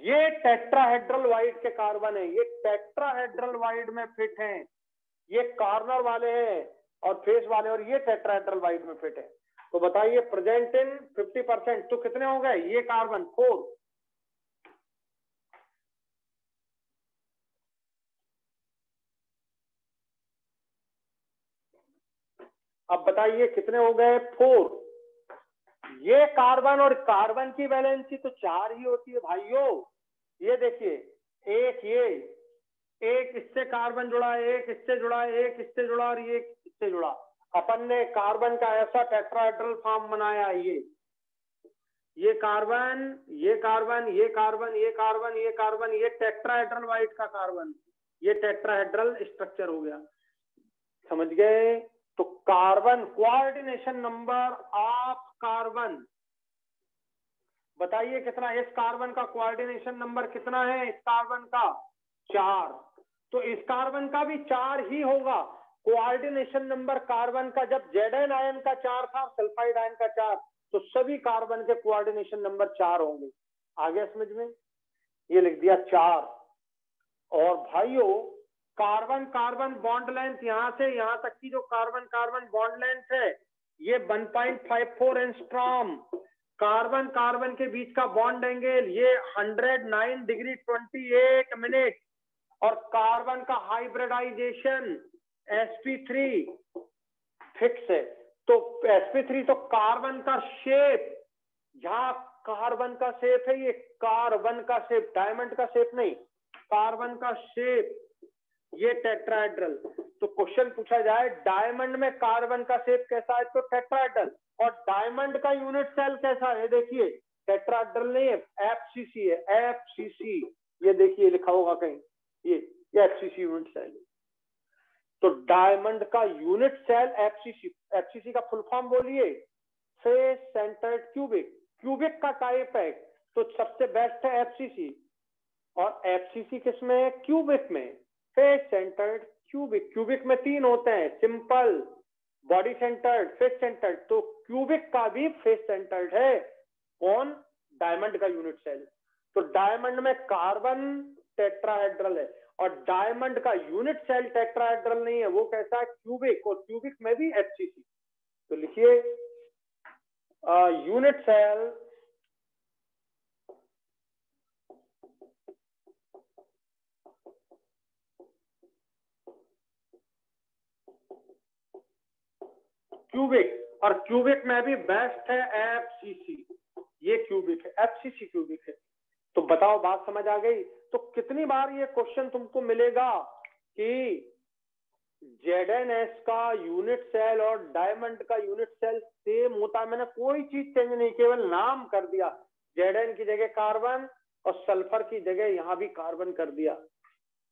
ये टेट्राहेड्रल वाइड के कार्बन है, ये टेट्राहेड्रल वाइड में फिट हैं, ये कॉर्नर वाले हैं और फेस वाले, और ये टेट्राहेड्रल वाइड में फिट है। तो बताइए प्रेजेंट इन 50%, तो कितने हो गए, ये कार्बन 4, अब बताइए कितने हो गए, 4। ये कार्बन, और कार्बन की वैलेंसी तो 4 ही होती है भाइयों। ये देखिए, एक इससे कार्बन जुड़ा, एक इससे जुड़ा, एक इससे जुड़ा, और ये इससे जुड़ा। अपन ने कार्बन का ऐसा टेट्राहेड्रल फॉर्म बनाया, ये कार्बन, ये कार्बन, ये कार्बन, ये कार्बन, ये कार्बन, ये टेट्राहेड्रल वाइड का कार्बन, ये टेट्राहेड्रल स्ट्रक्चर हो गया, समझ गए। तो carbon coordination number of carbon, बताइए कितना, इस कार्बन का कोऑर्डिनेशन नंबर कितना है, इस कार्बन का 4, तो इस कार्बन का भी 4 ही होगा कोऑर्डिनेशन नंबर कार्बन का। जब Zn आयन का 4 था, सल्फाइड आयन का 4, तो सभी कार्बन के कोऑर्डिनेशन नंबर 4 होंगे। आ गया समझ में, ये लिख दिया 4। और भाइयों कार्बन कार्बन बॉन्ड लेंथ, यहां से यहां तक की जो कार्बन कार्बन बॉन्ड लेंथ है, ये 1.54 एंगस्ट्रॉम। कार्बन कार्बन के बीच का बॉन्ड एंगल ये 109 डिग्री 28 मिनट, और कार्बन का हाइब्रिडाइजेशन sp3 फिक्स है। तो sp3 तो कार्बन का शेप, जहां कार्बन का शेप है, ये कार्बन का शेप, डायमंड का शेप नहीं, कार्बन का शेप, ये टेट्राहेड्रल। तो क्वेश्चन पूछा जाए डायमंड में कार्बन का शेप कैसा है, तो टेट्राहेड्रल, और डायमंड का यूनिट सेल कैसा है, देखिए टेट्राहेड्रल नहीं है, FCC है, FCC, ये देखिए लिखा होगा कहीं, ये FCC यूनिट सेल है। तो डायमंड का यूनिट सेल FCC, FCC का फुल फॉर्म बोलिए, फेस सेंटर्ड क्यूबिक, क्यूबिक का टाइप है, तो सबसे बेस्ट है FCC, और FCC किसमें है, क्यूबिक में, फेस सेंटर्ड क्यूबिक। क्यूबिक में 3 होते हैं, simple, body centred, face centred. तो क्यूबिक का भी फेस सेंटर्ड है। कौन? डायमंड का यूनिट सेल। तो डायमंड में कार्बन टेट्राहेड्रल है और डायमंड का यूनिट सेल टेट्राहेड्रल नहीं है, वो कैसा है? क्यूबिक, और क्यूबिक में भी HCC। तो लिखिए यूनिट सेल क्यूबिक, और क्यूबिक में भी बेस्ट है FCC। ये क्यूबिक है, FCC क्यूबिक है। तो बताओ बात समझ आ गई? तो कितनी बार ये क्वेश्चन तुमको मिलेगा कि ZnS का यूनिट सेल और डायमंड का यूनिट सेल सेम होता है। मैंने कोई चीज चेंज नहीं, केवल नाम कर दिया। Zn की जगह कार्बन और सल्फर की जगह यहां भी कार्बन कर दिया।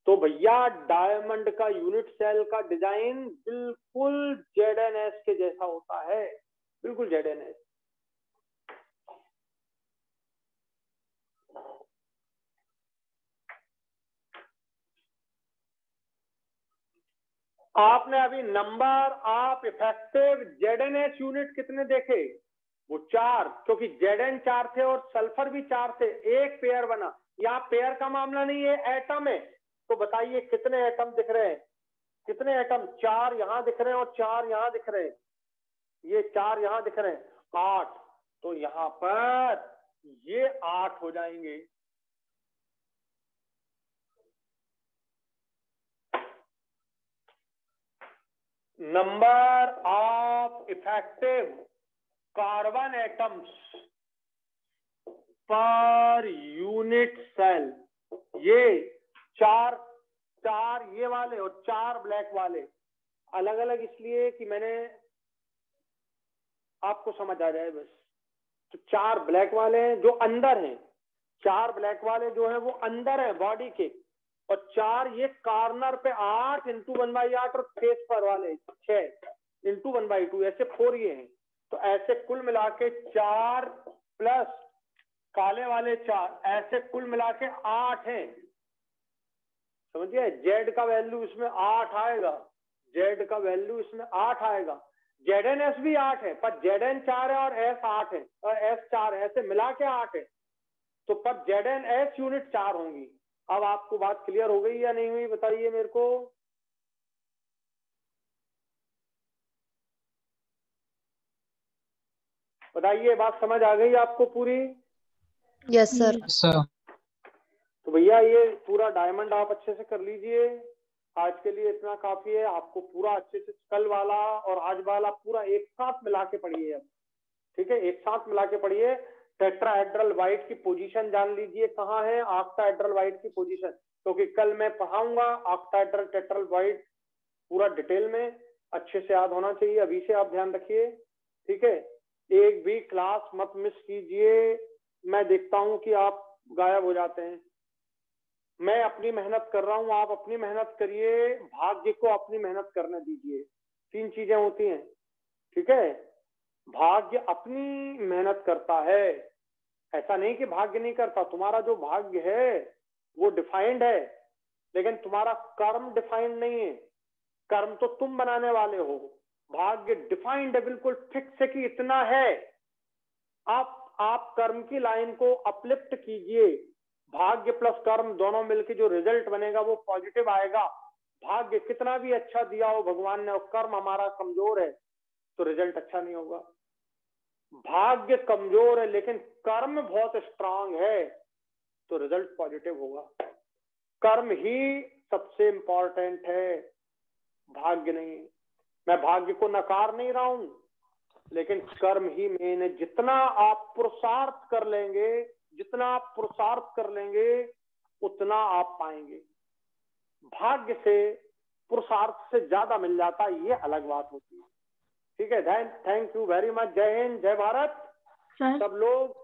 तो भैया डायमंड का यूनिट सेल का डिजाइन बिल्कुल ZnS के जैसा होता है, बिल्कुल ZnS। आपने अभी number of effective ZnS unit कितने देखे? वो 4, क्योंकि Zn 4 थे और सल्फर भी 4 थे, एक पेयर बना। यहाँ पेयर का मामला नहीं है, एटम है। तो बताइए कितने एटम दिख रहे हैं? कितने एटम? 4 यहाँ दिख रहे हैं और 4 यहाँ दिख रहे हैं। ये 4 यहाँ दिख रहे हैं, 8। तो यहाँ पर ये 8 हो जाएंगे। Number of effective carbon atoms per unit cell, ये 4 ये वाले और 4 ब्लैक वाले अलग अलग, इसलिए कि मैंने आपको समझ आ जाए बस। तो 4 ब्लैक वाले हैं जो अंदर हैं, 4 ब्लैक वाले जो हैं वो अंदर है बॉडी के, और 4 ये कॉर्नर पे 8 × 1/8 और फेस पर वाले 6 × 1/2, ऐसे 4 ये हैं। तो ऐसे कुल मिला के 4 प्लस काले वाले 4, ऐसे कुल मिला के 8 हैं। समझिए, Z का वैल्यू इसमें 8 आएगा, Z का वैल्यू इसमें 8 आएगा। ZnS भी 8 है, पर Zn 4 है और S 8 है और S 4 है, ऐसे मिला के 8 है। तो पर ZnS यूनिट 4 होंगी। अब आपको बात क्लियर हो गई या नहीं हुई, बताइए मेरे को। बताइए, बात समझ आ गई आपको पूरी? Yes sir. तो भैया ये पूरा डायमंड आप अच्छे से कर लीजिए। आज के लिए इतना काफी है। आपको पूरा अच्छे से कल वाला और आज वाला पूरा एक साथ मिला के पढ़िए अब, ठीक है? एक साथ मिला के पढ़िए। टेट्राहेड्रल वाइट की पोजीशन जान लीजिए कहाँ है, ऑक्टाहेड्रल वाइट की पोजीशन, क्योंकि कल मैं पढ़ाऊंगा ऑक्टाहेड्रल टेट्रल वाइट पूरा डिटेल में, अच्छे से याद होना चाहिए। अभी से आप ध्यान रखिए, ठीक है? एक भी क्लास मत मिस कीजिए। मैं देखता हूं कि आप गायब हो जाते हैं। मैं अपनी मेहनत कर रहा हूं, आप अपनी मेहनत करिए, भाग्य को अपनी मेहनत करने दीजिए। 3 चीजें होती हैं, ठीक है? भाग्य अपनी मेहनत करता है, ऐसा नहीं कि भाग्य नहीं करता। तुम्हारा जो भाग्य है वो डिफाइंड है, लेकिन तुम्हारा कर्म डिफाइंड नहीं है। कर्म तो तुम बनाने वाले हो, भाग्य डिफाइंड है, बिल्कुल फिक्स है कि इतना है। आप कर्म की लाइन को अपलिफ्ट कीजिए, भाग्य प्लस कर्म दोनों मिलकर जो रिजल्ट बनेगा वो पॉजिटिव आएगा। भाग्य कितना भी अच्छा दिया हो भगवान ने और कर्म हमारा कमजोर है तो रिजल्ट अच्छा नहीं होगा। भाग्य कमजोर है लेकिन कर्म बहुत स्ट्रांग है तो रिजल्ट पॉजिटिव होगा। कर्म ही सबसे इंपॉर्टेंट है, भाग्य नहीं। मैं भाग्य को नकार नहीं रहा हूं, लेकिन कर्म ही मेन है। जितना आप पुरुषार्थ कर लेंगे, जितना आप पुरुषार्थ कर लेंगे उतना आप पाएंगे। भाग्य से पुरुषार्थ से ज्यादा मिल जाता है, ये अलग बात होती है, ठीक है? Thank you very much. जय हिंद, जय भारत सब लोग।